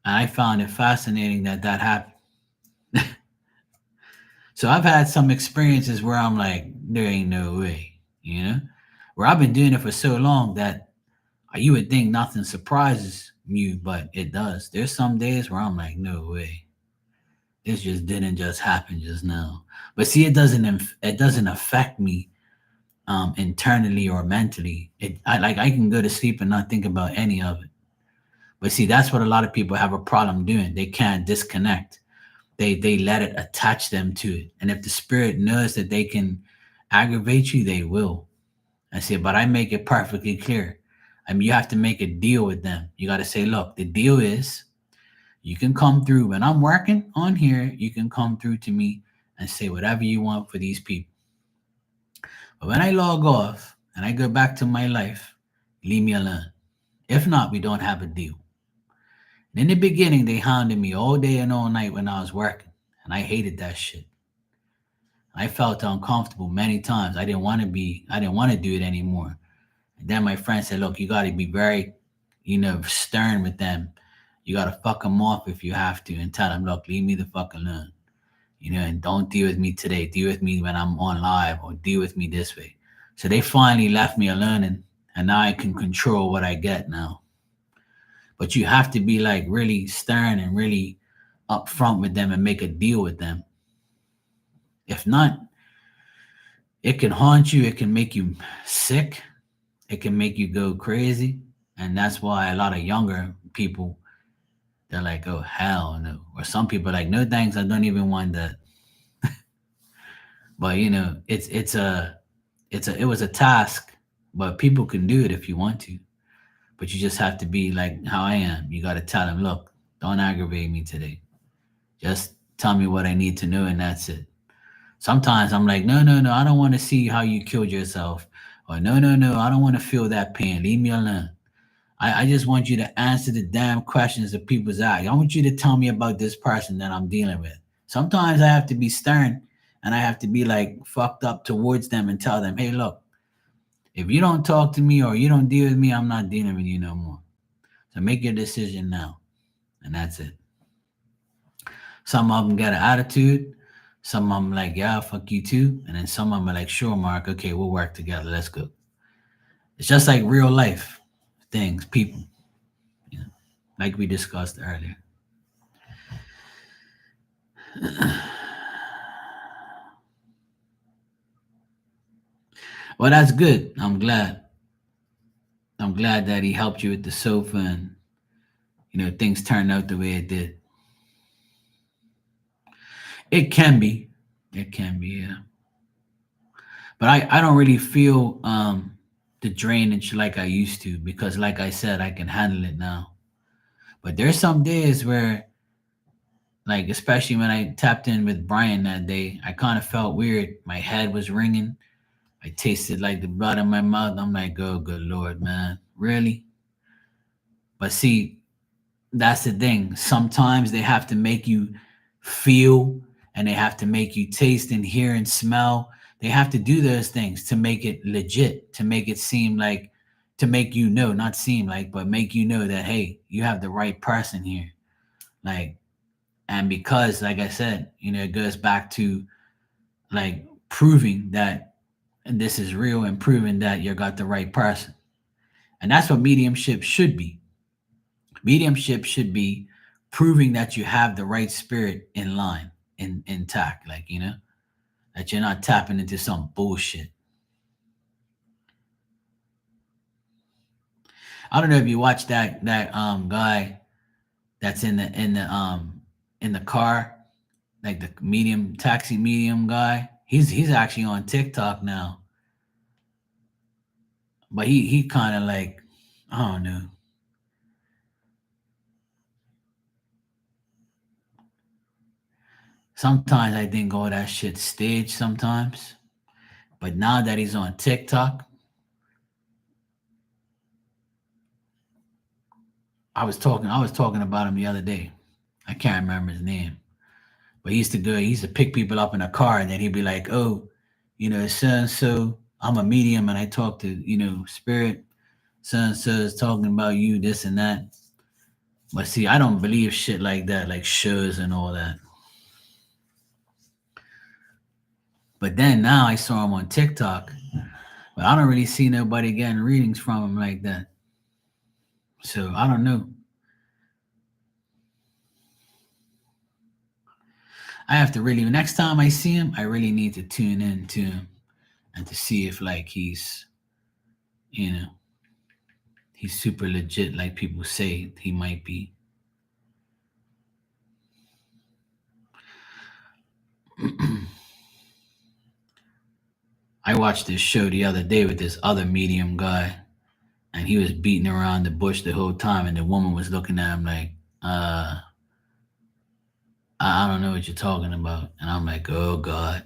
And I found it fascinating that happened. So I've had some experiences where I'm like, there ain't no way, where I've been doing it for so long that you would think nothing surprises you, but it does. There's some days where I'm like, no way, this just didn't just happen just now. But see, it doesn't affect me internally or mentally. I can go to sleep and not think about any of it. But see, that's what a lot of people have a problem doing. They can't disconnect. They let it attach them to it. And if the spirit knows that they can aggravate you, they will. I say, but I make it perfectly clear. I mean, you have to make a deal with them. You got to say, "Look, the deal is you can come through when I'm working on here. You can come through to me and say whatever you want for these people. But when I log off and I go back to my life, leave me alone. If not, we don't have a deal." And in the beginning, they hounded me all day and all night when I was working, and I hated that shit. I felt uncomfortable many times. I didn't want to do it anymore. And then my friend said, "Look, you got to be very, stern with them. You got to fuck them off if you have to, and tell them, 'Look, leave me the fuck alone. And don't deal with me today. Deal with me when I'm on live, or deal with me this way.'" So they finally left me alone, and now I can control what I get now. But you have to be like really stern and really upfront with them and make a deal with them. If not, it can haunt you. It can make you sick. It can make you go crazy. And that's why a lot of younger people, they're like, "Oh hell no," or some people are like, "No thanks, I don't even want that." But it was a task, but people can do it if you want to. But you just have to be like how I am. You got to tell them, "Look, don't aggravate me today. Just tell me what I need to know, and that's it." Sometimes I'm like, "No, no, no, I don't want to see how you killed yourself," or "No, no, no, I don't want to feel that pain. Leave me alone. I just want you to answer the damn questions that people's ask. I want you to tell me about this person that I'm dealing with." Sometimes I have to be stern, and I have to be like fucked up towards them and tell them, "Hey, look, if you don't talk to me or you don't deal with me, I'm not dealing with you no more. So make your decision now." And that's it. Some of them get an attitude. Some of them like, "Yeah, fuck you too." And then some of them are like, "Sure, Mark. Okay, we'll work together. Let's go." It's just like real life things, people, you know, like we discussed earlier. Well, that's good. I'm glad. I'm glad that he helped you with the sofa and things turned out the way it did. It can be. It can be, yeah. But I don't really feel the drainage like I used to because like I said, I can handle it now. But there's some days where like especially when I tapped in with Brian that day, I kind of felt weird. My head was ringing. I tasted like the blood in my mouth. I'm like, oh good Lord, man. Really? But see, that's the thing. Sometimes they have to make you feel and they have to make you taste and hear and smell. They have to do those things to make it legit, to make it seem like, to make you know, not seem like, but make you know that, hey, you have the right person here. Like, and because, like I said, it goes back to like proving that this is real and proving that you got the right person. And that's what mediumship should be. Mediumship should be proving that you have the right spirit in line, intact, like that you're not tapping into some bullshit. I don't know if you watched that guy that's in the car, like the medium taxi medium guy. He's actually on TikTok now, but he kind of like, I don't know. Sometimes I think all that shit staged sometimes, but now that he's on TikTok, I was talking about him the other day. I can't remember his name, but he used to pick people up in a car, and then he'd be like, "Oh, so and so, I'm a medium, and I talk to spirit. So and so is talking about you, this and that." But see, I don't believe shit like that, like shows and all that. But then now I saw him on TikTok, but I don't really see nobody getting readings from him like that. So I don't know. I have to really next time I see him, I really need to tune in to him and to see if like you know, he's super legit like people say he might be. I watched this show the other day with this other medium guy, and he was beating around the bush the whole time, and the woman was looking at him like, I don't know what you're talking about. And I'm like, oh God.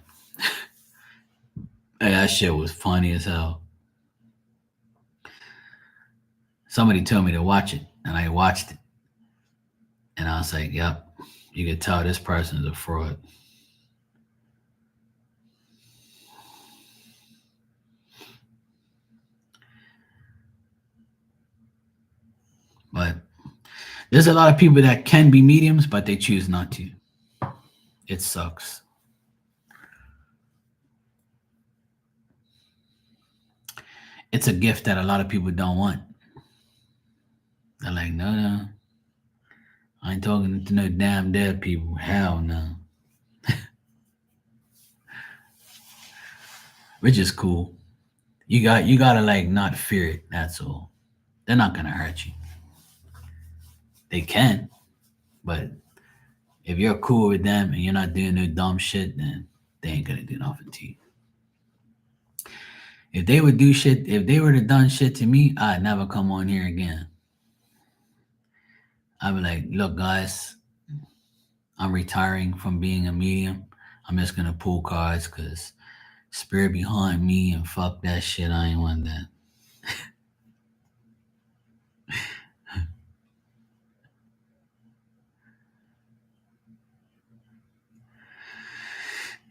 Hey, that shit was funny as hell. Somebody told me to watch it, and I watched it. And I was like, yep, you could tell this person is a fraud. But there's a lot of people that can be mediums, but they choose not to. It sucks. It's a gift that a lot of people don't want. They're like, no, no, I ain't talking to no damn dead people. Hell no. Which is cool. You gotta like not fear it. That's all. They're not gonna hurt you. They can, but if you're cool with them and you're not doing no dumb shit, then they ain't gonna do nothing to you. If they would do shit, if they were to done shit to me, I'd never come on here again. I'd be like, look, guys, I'm retiring from being a medium. I'm just gonna pull cards because spirit behind me and fuck that shit. I ain't want that.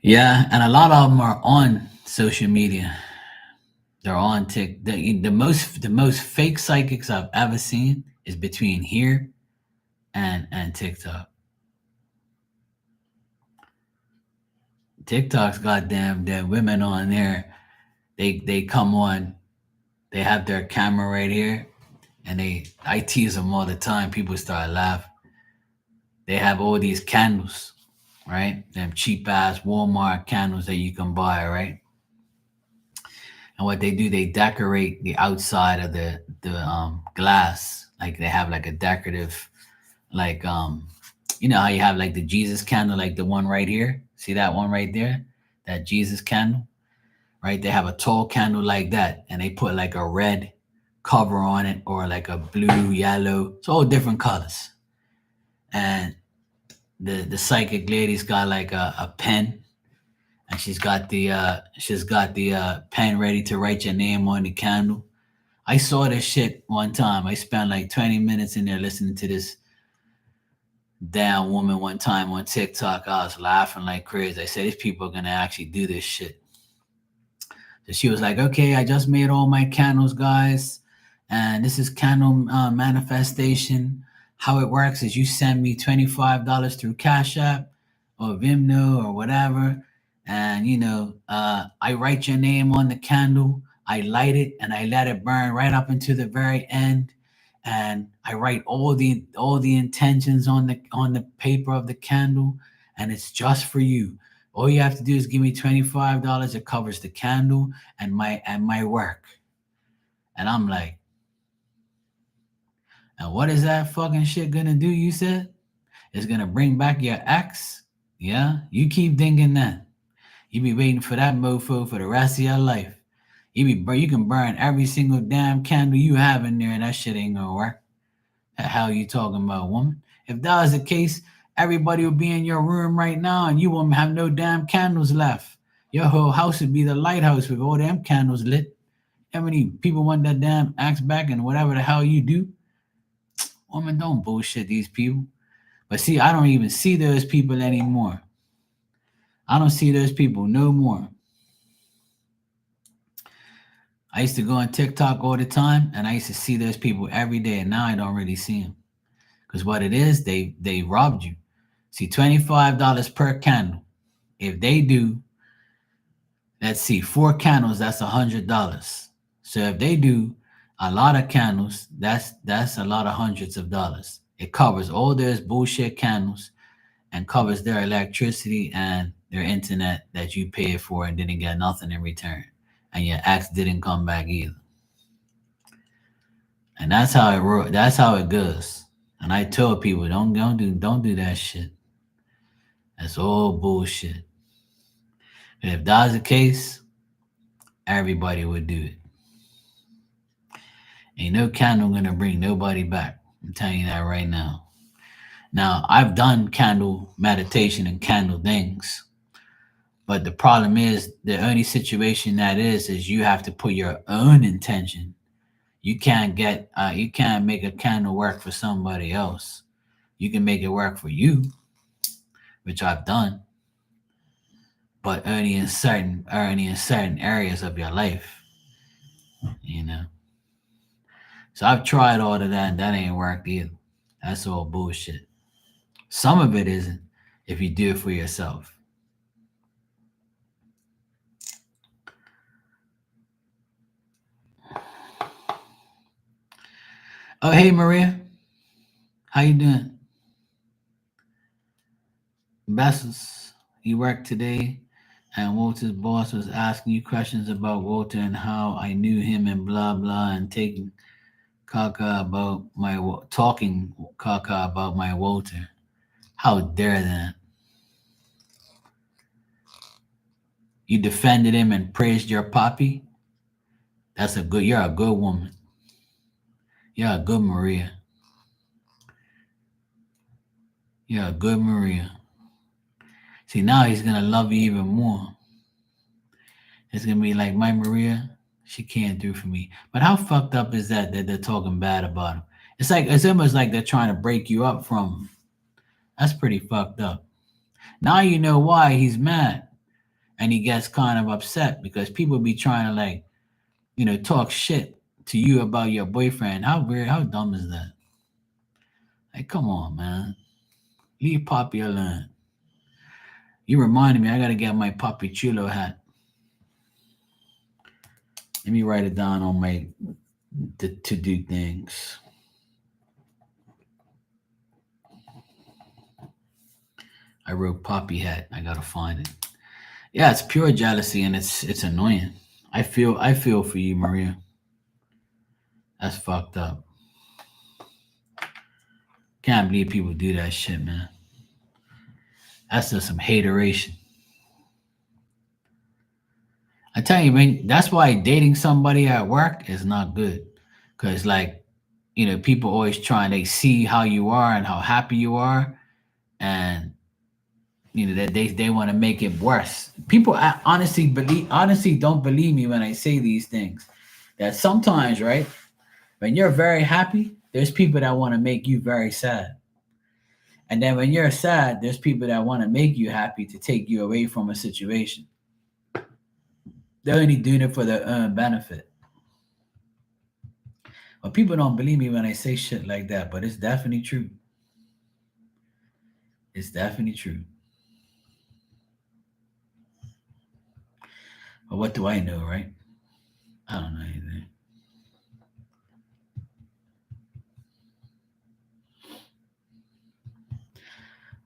Yeah, and a lot of them are on social media. They're on Tik. The most fake psychics I've ever seen is between here and TikTok. TikTok's goddamn dead women on there. They come on. They have their camera right here, and I tease them all the time. People start laughing. They have all these candles right? Them cheap ass Walmart candles that you can buy, right? And what they do, they decorate the outside of the glass, like they have like a decorative, like you know how you have like the Jesus candle, like the one right here. See that one right there, that Jesus candle, right? They have a tall candle like that, and they put like a red cover on it, or like a blue, yellow. It's all different colors. And the psychic lady's got like a pen, and she's got the pen ready to write your name on the candle. I saw this shit one time. I spent like 20 minutes in there listening to this damn woman one time on TikTok. I was laughing like crazy. I said, these people are gonna actually do this shit. So she was like, okay, I just made all my candles, guys. And this is candle manifestation. How it works is you send me $25 through Cash App or Vimeo or whatever. And, I write your name on the candle. I light it and I let it burn right up into the very end. And I write all the intentions on the paper of the candle, and it's just for you. All you have to do is give me $25. It covers the candle and my work. And I'm like, and what is that fucking shit gonna do? You said it's gonna bring back your ex. Yeah, you keep thinking that. You be waiting for that mofo for the rest of your life. You can burn every single damn candle you have in there, and that shit ain't gonna work. The hell you talking about, woman? If that was the case, everybody would be in your room right now, and you wouldn't have no damn candles left. Your whole house would be the lighthouse with all them candles lit. How many people want that damn axe back and whatever the hell you do? Woman, don't bullshit these people. But see, I don't even see those people anymore. I don't see those people no more. I used to go on TikTok all the time, and I used to see those people every day, and now I don't really see them. Because what it is, they robbed you. See, $25 per candle. If they do, let's see, four candles, that's $100. So if they do a lot of candles, that's a lot of hundreds of dollars. It covers all those bullshit candles and covers their electricity and their internet that you paid for and didn't get nothing in return. And your ex didn't come back either. And that's how it goes. And I tell people, don't do that shit. That's all bullshit. And if that was the case, everybody would do it. Ain't no candle gonna bring nobody back. I'm telling you that right now. Now, I've done candle meditation and candle things, but the problem is the only situation that is you have to put your own intention. You can't make a candle work for somebody else. You can make it work for you, which I've done, but only in certain areas of your life, you know. So I've tried all of that, and that ain't worked either. That's all bullshit. Some of it isn't if you do it for yourself. Oh, hey Maria, how you doing? Bessos, you worked today, and Walter's boss was asking you questions about Walter and how I knew him and blah blah, and talking caca about my Walter. How dare that? You defended him and praised your poppy. You're a good woman. You're a good Maria. You're a good Maria. See, now he's gonna love you even more. It's gonna be like my Maria. She can't do for me. But how fucked up is that they're talking bad about him? It's almost like they're trying to break you up from him. That's pretty fucked up. Now you know why he's mad and he gets kind of upset because people be trying to talk shit to you about your boyfriend. How weird, how dumb is that? Like, come on, man. Leave Poppy alone. You reminded me, I gotta get my Poppy Chulo hat. Let me write it down on my to do things. I wrote poppy hat. I gotta find it. Yeah, it's pure jealousy and it's annoying. I feel for you, Maria. That's fucked up. Can't believe people do that shit, man. That's just some hateration. I tell you, man, that's why dating somebody at work is not good. Cause like, people always trying, they see how you are and how happy you are, and that they want to make it worse. People honestly don't believe me when I say these things. That sometimes, right, when you're very happy, there's people that want to make you very sad. And then when you're sad, there's people that want to make you happy to take you away from a situation. They're only doing it for their own benefit. But people don't believe me when I say shit like that, but it's definitely true. It's definitely true. But what do I know, right? I don't know anything.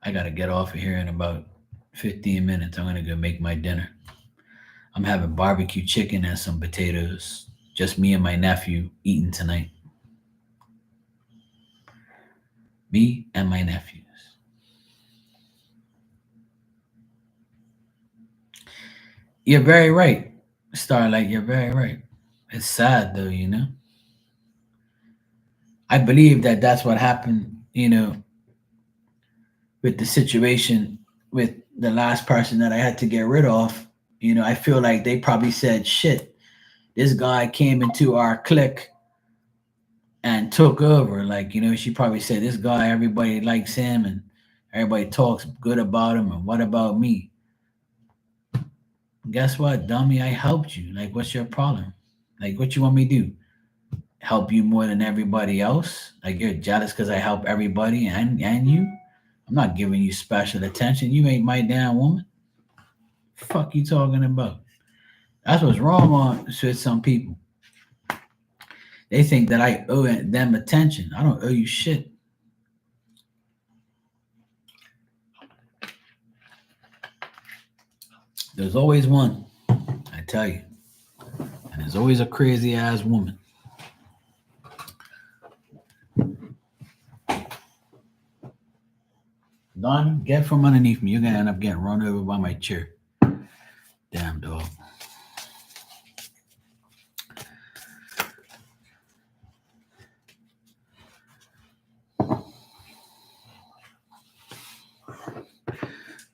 I gotta get off of here in about 15 minutes. I'm gonna go make my dinner. I'm having barbecue chicken and some potatoes. Just me and my nephew eating tonight. Me and my nephews. You're very right, Starlight. You're very right. It's sad though, I believe that that's what happened, with the situation with the last person that I had to get rid of. I feel like they probably said, shit, this guy came into our clique and took over. Like, she probably said, this guy, everybody likes him and everybody talks good about him. And what about me? Guess what, dummy? I helped you. Like, what's your problem? Like, what you want me to do? Help you more than everybody else? Like, you're jealous because I help everybody and you? I'm not giving you special attention. You ain't my damn woman. Fuck you talking about? That's what's wrong with some people. They think that I owe them attention. I don't owe you shit. There's always one, I tell you. And there's always a crazy ass woman. Don, get from underneath me. You're gonna end up getting run over by my chair. Damn dog.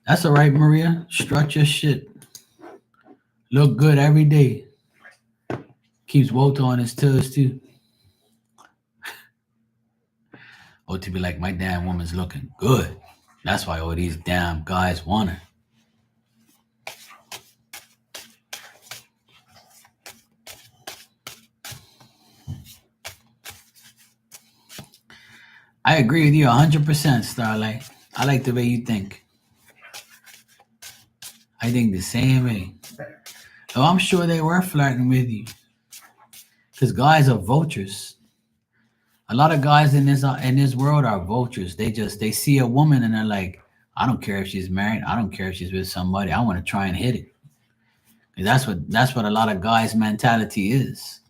That's all right, Maria. Strut your shit. Look good every day. Keeps Walter on his toes too. Or to be like, my damn woman's looking good. That's why all these damn guys want her. I agree with you 100%, Starlight. I like the way you think. I think the same way. Oh, I'm sure they were flirting with you. Because guys are vultures. A lot of guys in this world are vultures. They see a woman and they're like, I don't care if she's married. I don't care if she's with somebody. I want to try and hit it. And that's what a lot of guys' mentality is.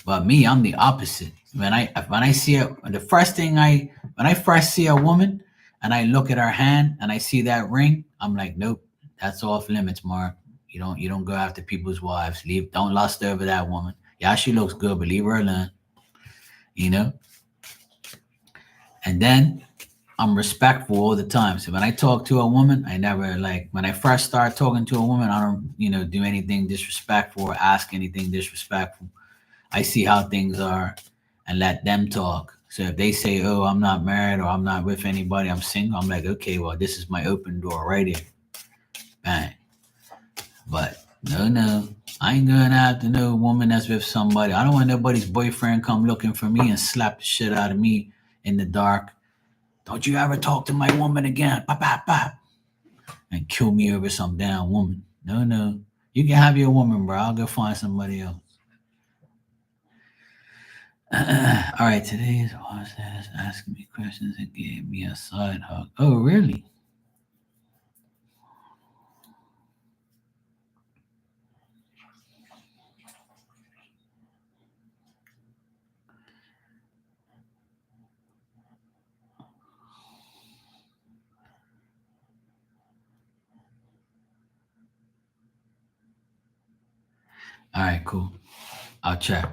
But me, I'm the opposite. When I see the first thing when I first see a woman and I look at her hand and I see that ring, I'm like, nope, that's off limits, Mark. You don't go after people's wives. Don't lust over that woman. Yeah, she looks good, but leave her alone. You know. And then I'm respectful all the time. So when I talk to a woman, I never like when I first start talking to a woman, I don't do anything disrespectful or ask anything disrespectful. I see how things are and let them talk. So if they say, "Oh, I'm not married or I'm not with anybody, I'm single," I'm like, "Okay, well, this is my open door right here." Bang. But no, I ain't gonna have to know a woman that's with somebody. I don't want nobody's boyfriend come looking for me and slap the shit out of me in the dark. Don't you ever talk to my woman again, pop, pop, pop, and kill me over some damn woman. No. You can have your woman, bro. I'll go find somebody else. All right, today's was asking me questions and gave me a side hug. Oh, really? All right, cool. I'll check.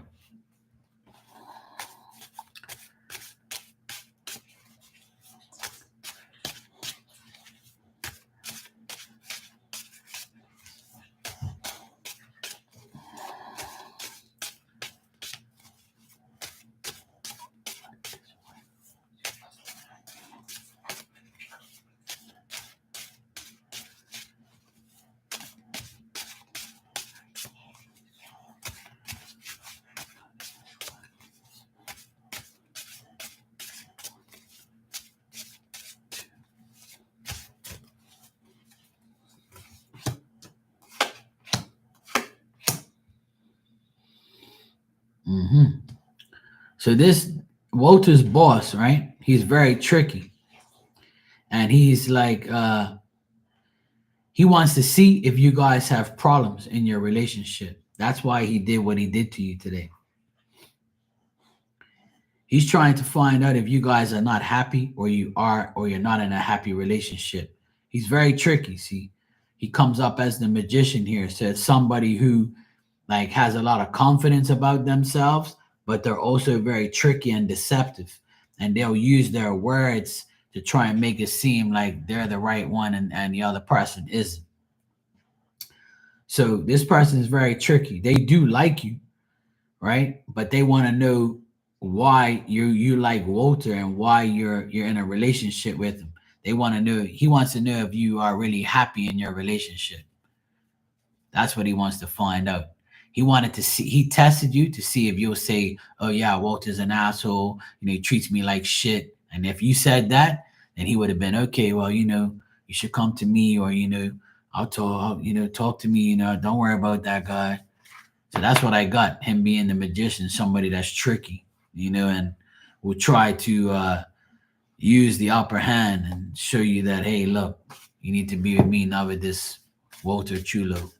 Hmm. So this Walter's boss, right? He's very tricky, and he's like, he wants to see if you guys have problems in your relationship. That's why he did what he did to you today. He's trying to find out if you guys are not happy, or you are, or you're not in a happy relationship. He's very tricky. See, he comes up as the magician here. So it's somebody who like has a lot of confidence about themselves, but they're also very tricky and deceptive. And they'll use their words to try and make it seem like they're the right one, and the other person isn't. So this person is very tricky. They do like you, right? But they want to know why you like Walter, and why you're in a relationship with him. They want to know. He wants to know if you are really happy in your relationship. That's what he wants to find out. He wanted to see. He tested you to see if you'll say, "Oh yeah, Walter's an asshole. He treats me like shit." And if you said that, then he would have been okay. Well, you should come to me, or talk to me. Don't worry about that guy. So that's what I got. Him being the magician, somebody that's tricky, and will try to use the upper hand and show you that, hey, look, you need to be with me, not with this Walter Chulo.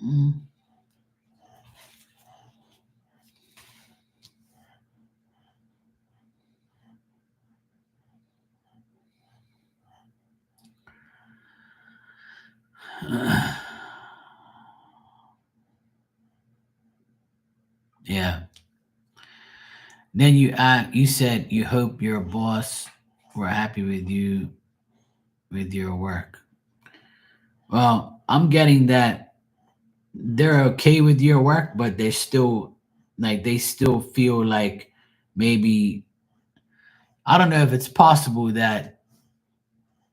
Mm. Yeah. Then you said you hope your boss were happy with you with your work. Well, I'm getting that they're okay with your work, but they still feel like maybe, I don't know if it's possible that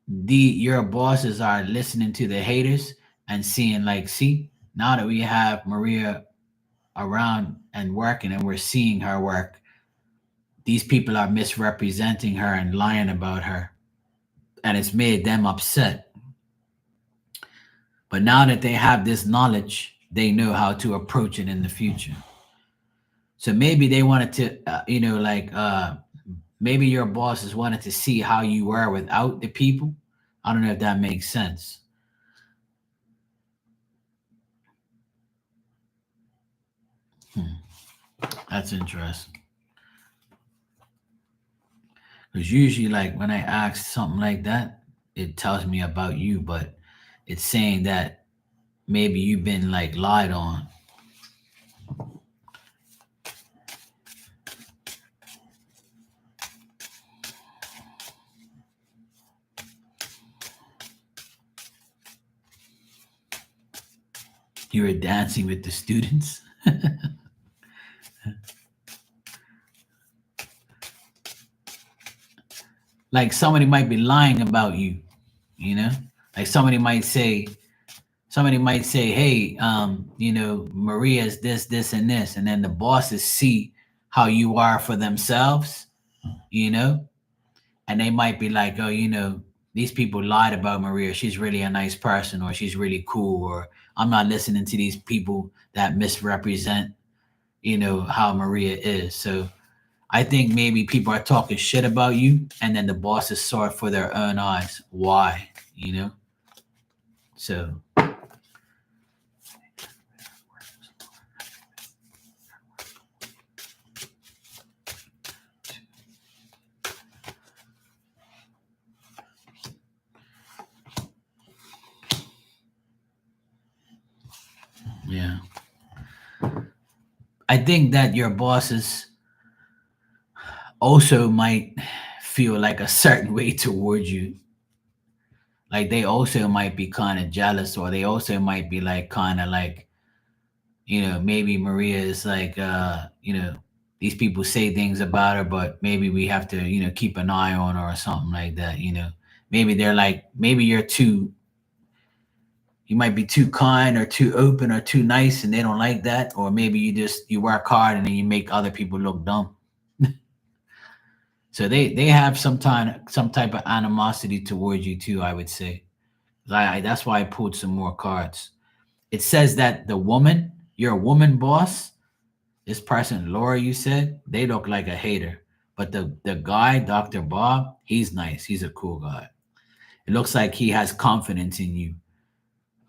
your bosses are listening to the haters and seeing like, see, now that we have Maria around and working, and we're seeing her work, these people are misrepresenting her and lying about her, and it's made them upset. But now that they have this knowledge, they know how to approach it in the future. So maybe they wanted to, maybe your bosses wanted to see how you were without the people. I don't know if that makes sense. Hmm, that's interesting. Because usually, like when I ask something like that, it tells me about you, but it's saying that maybe you've been like lied on. You were dancing with the students. Like somebody might be lying about you, you know? Like somebody might say, hey, Maria's this, this, and this, and then the bosses see how you are for themselves, you know, and they might be like, oh, these people lied about Maria. She's really a nice person, or she's really cool, or I'm not listening to these people that misrepresent, how Maria is. So I think maybe people are talking shit about you, and then the bosses saw it for their own eyes. Why? You know? So, yeah. I think that your bosses also might feel like a certain way towards you. Like they also might be kind of jealous, or they also might be like kind of like, maybe Maria is like, these people say things about her, but maybe we have to, keep an eye on her or something like that. Maybe they're like, maybe you might be too kind or too open or too nice and they don't like that. Or maybe you work hard and then you make other people look dumb. So they have some type of animosity towards you too, I would say. That's why I pulled some more cards. It says that the woman, you're a woman boss. This person, Laura, you said, they look like a hater. But the guy, Dr. Bob, he's nice. He's a cool guy. It looks like he has confidence in you.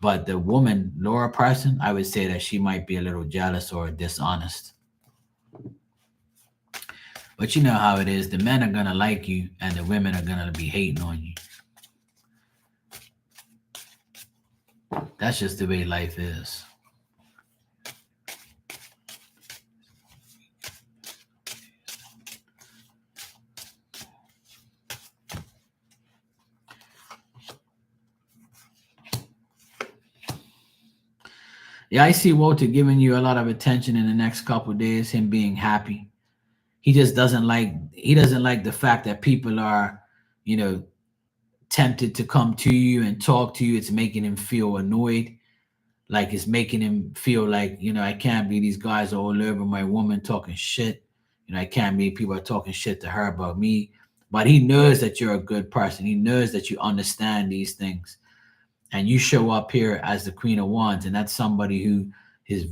But the woman, Laura person, I would say that she might be a little jealous or dishonest. But you know how it is. The men are gonna like you and the women are gonna be hating on you. That's just the way life is. Yeah, I see Walter giving you a lot of attention in the next couple of days, him being happy. He doesn't like the fact that people are, you know, tempted to come to you and talk to you. It's making him feel annoyed. Like it's making him feel like, I can't believe these guys are all over my woman talking shit. I can't believe people are talking shit to her about me. But he knows that you're a good person. He knows that you understand these things. And you show up here as the Queen of Wands, and that's somebody who is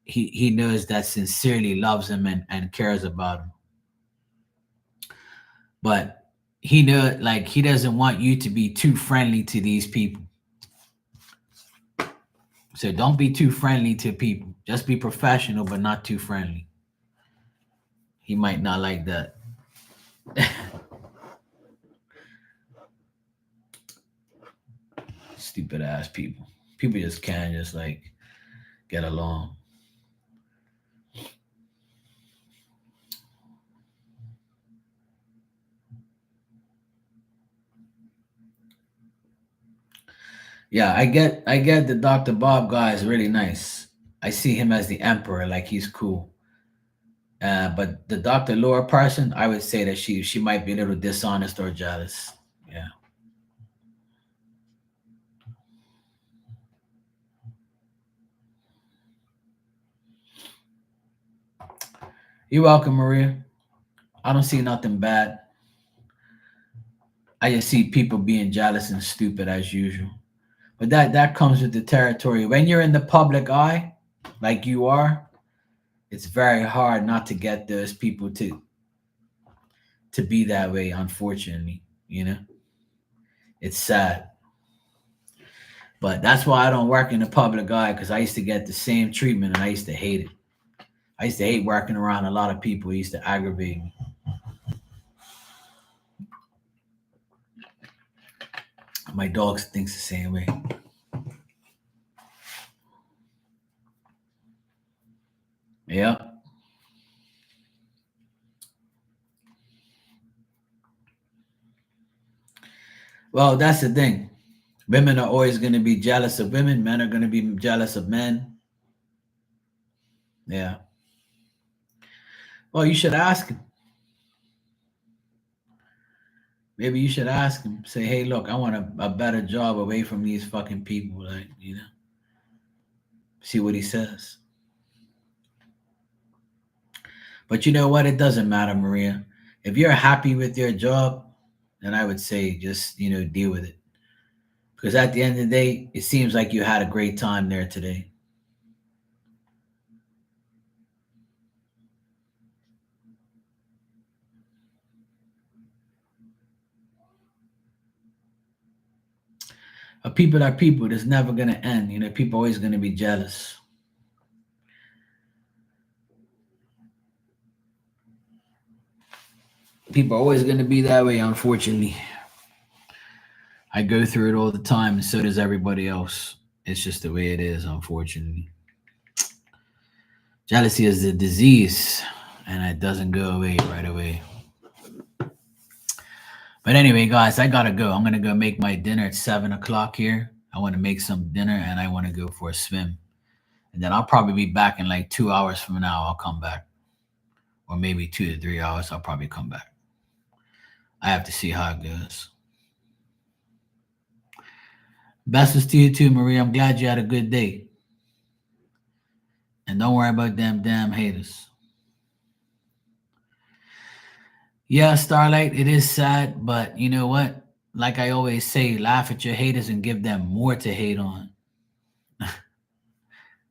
he knows that sincerely loves him and cares about him. But he know like he doesn't want you to be too friendly to these people. So don't be too friendly to people. Just be professional, but not too friendly. He might not like that. Stupid ass people. People just can't just like get along. Yeah, I get the Dr. Bob guy is really nice. I see him as the emperor, like he's cool. But the Dr. Laura person, I would say that she might be a little dishonest or jealous. Yeah. You're welcome, Maria. I don't see nothing bad. I just see people being jealous and stupid as usual. But that comes with the territory. When you're in the public eye, like you are, it's very hard not to get those people to be that way, unfortunately. It's sad. But that's why I don't work in the public eye, because I used to get the same treatment and I used to hate it. I used to hate working around a lot of people. It used to aggravate me. My dog thinks the same way. Yeah. Well, that's the thing. Women are always going to be jealous of women. Men are going to be jealous of men. Yeah. Well, you should ask him. Maybe you should ask him. Say, hey, look, I want a better job away from these fucking people. Like. See what he says. But you know what? It doesn't matter, Maria. If you're happy with your job, then I would say just, deal with it. Because at the end of the day, it seems like you had a great time there today. People are people. It's never gonna end. You know, people always gonna be jealous. People are always gonna be that way, unfortunately. I go through it all the time, and so does everybody else. It's just the way it is, unfortunately. Jealousy is a disease, and it doesn't go away right away. But anyway, guys, I gotta go. I'm gonna go make my dinner at 7 o'clock here. I want to make some dinner, and I want to go for a swim. And then I'll probably be back in like 2 hours from now. I'll come back, or maybe 2 to 3 hours. I'll probably come back. I have to see how it goes. Best to you too, Marie. I'm glad you had a good day. And don't worry about them damn haters. Yeah, Starlight, it is sad, but you know what? Like I always say, laugh at your haters and give them more to hate on.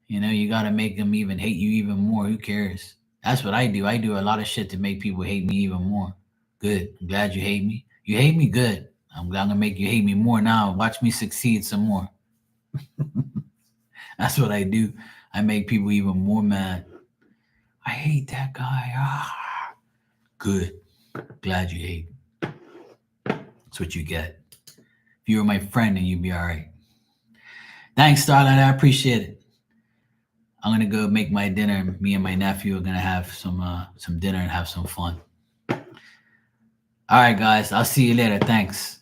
You know, you got to make them even hate you even more. Who cares? That's what I do. I do a lot of shit to make people hate me even more. Good. I'm glad you hate me. You hate me? Good. I'm glad I'm going to make you hate me more now. Watch me succeed some more. That's what I do. I make people even more mad. I hate that guy. Ah. Good. Glad you hate me. That's what you get. If you were my friend, then you'd be all right. Thanks, Starlight. I appreciate it. I'm gonna go make my dinner. Me and my nephew are gonna have some dinner and have some fun. All right, guys. I'll see you later. Thanks.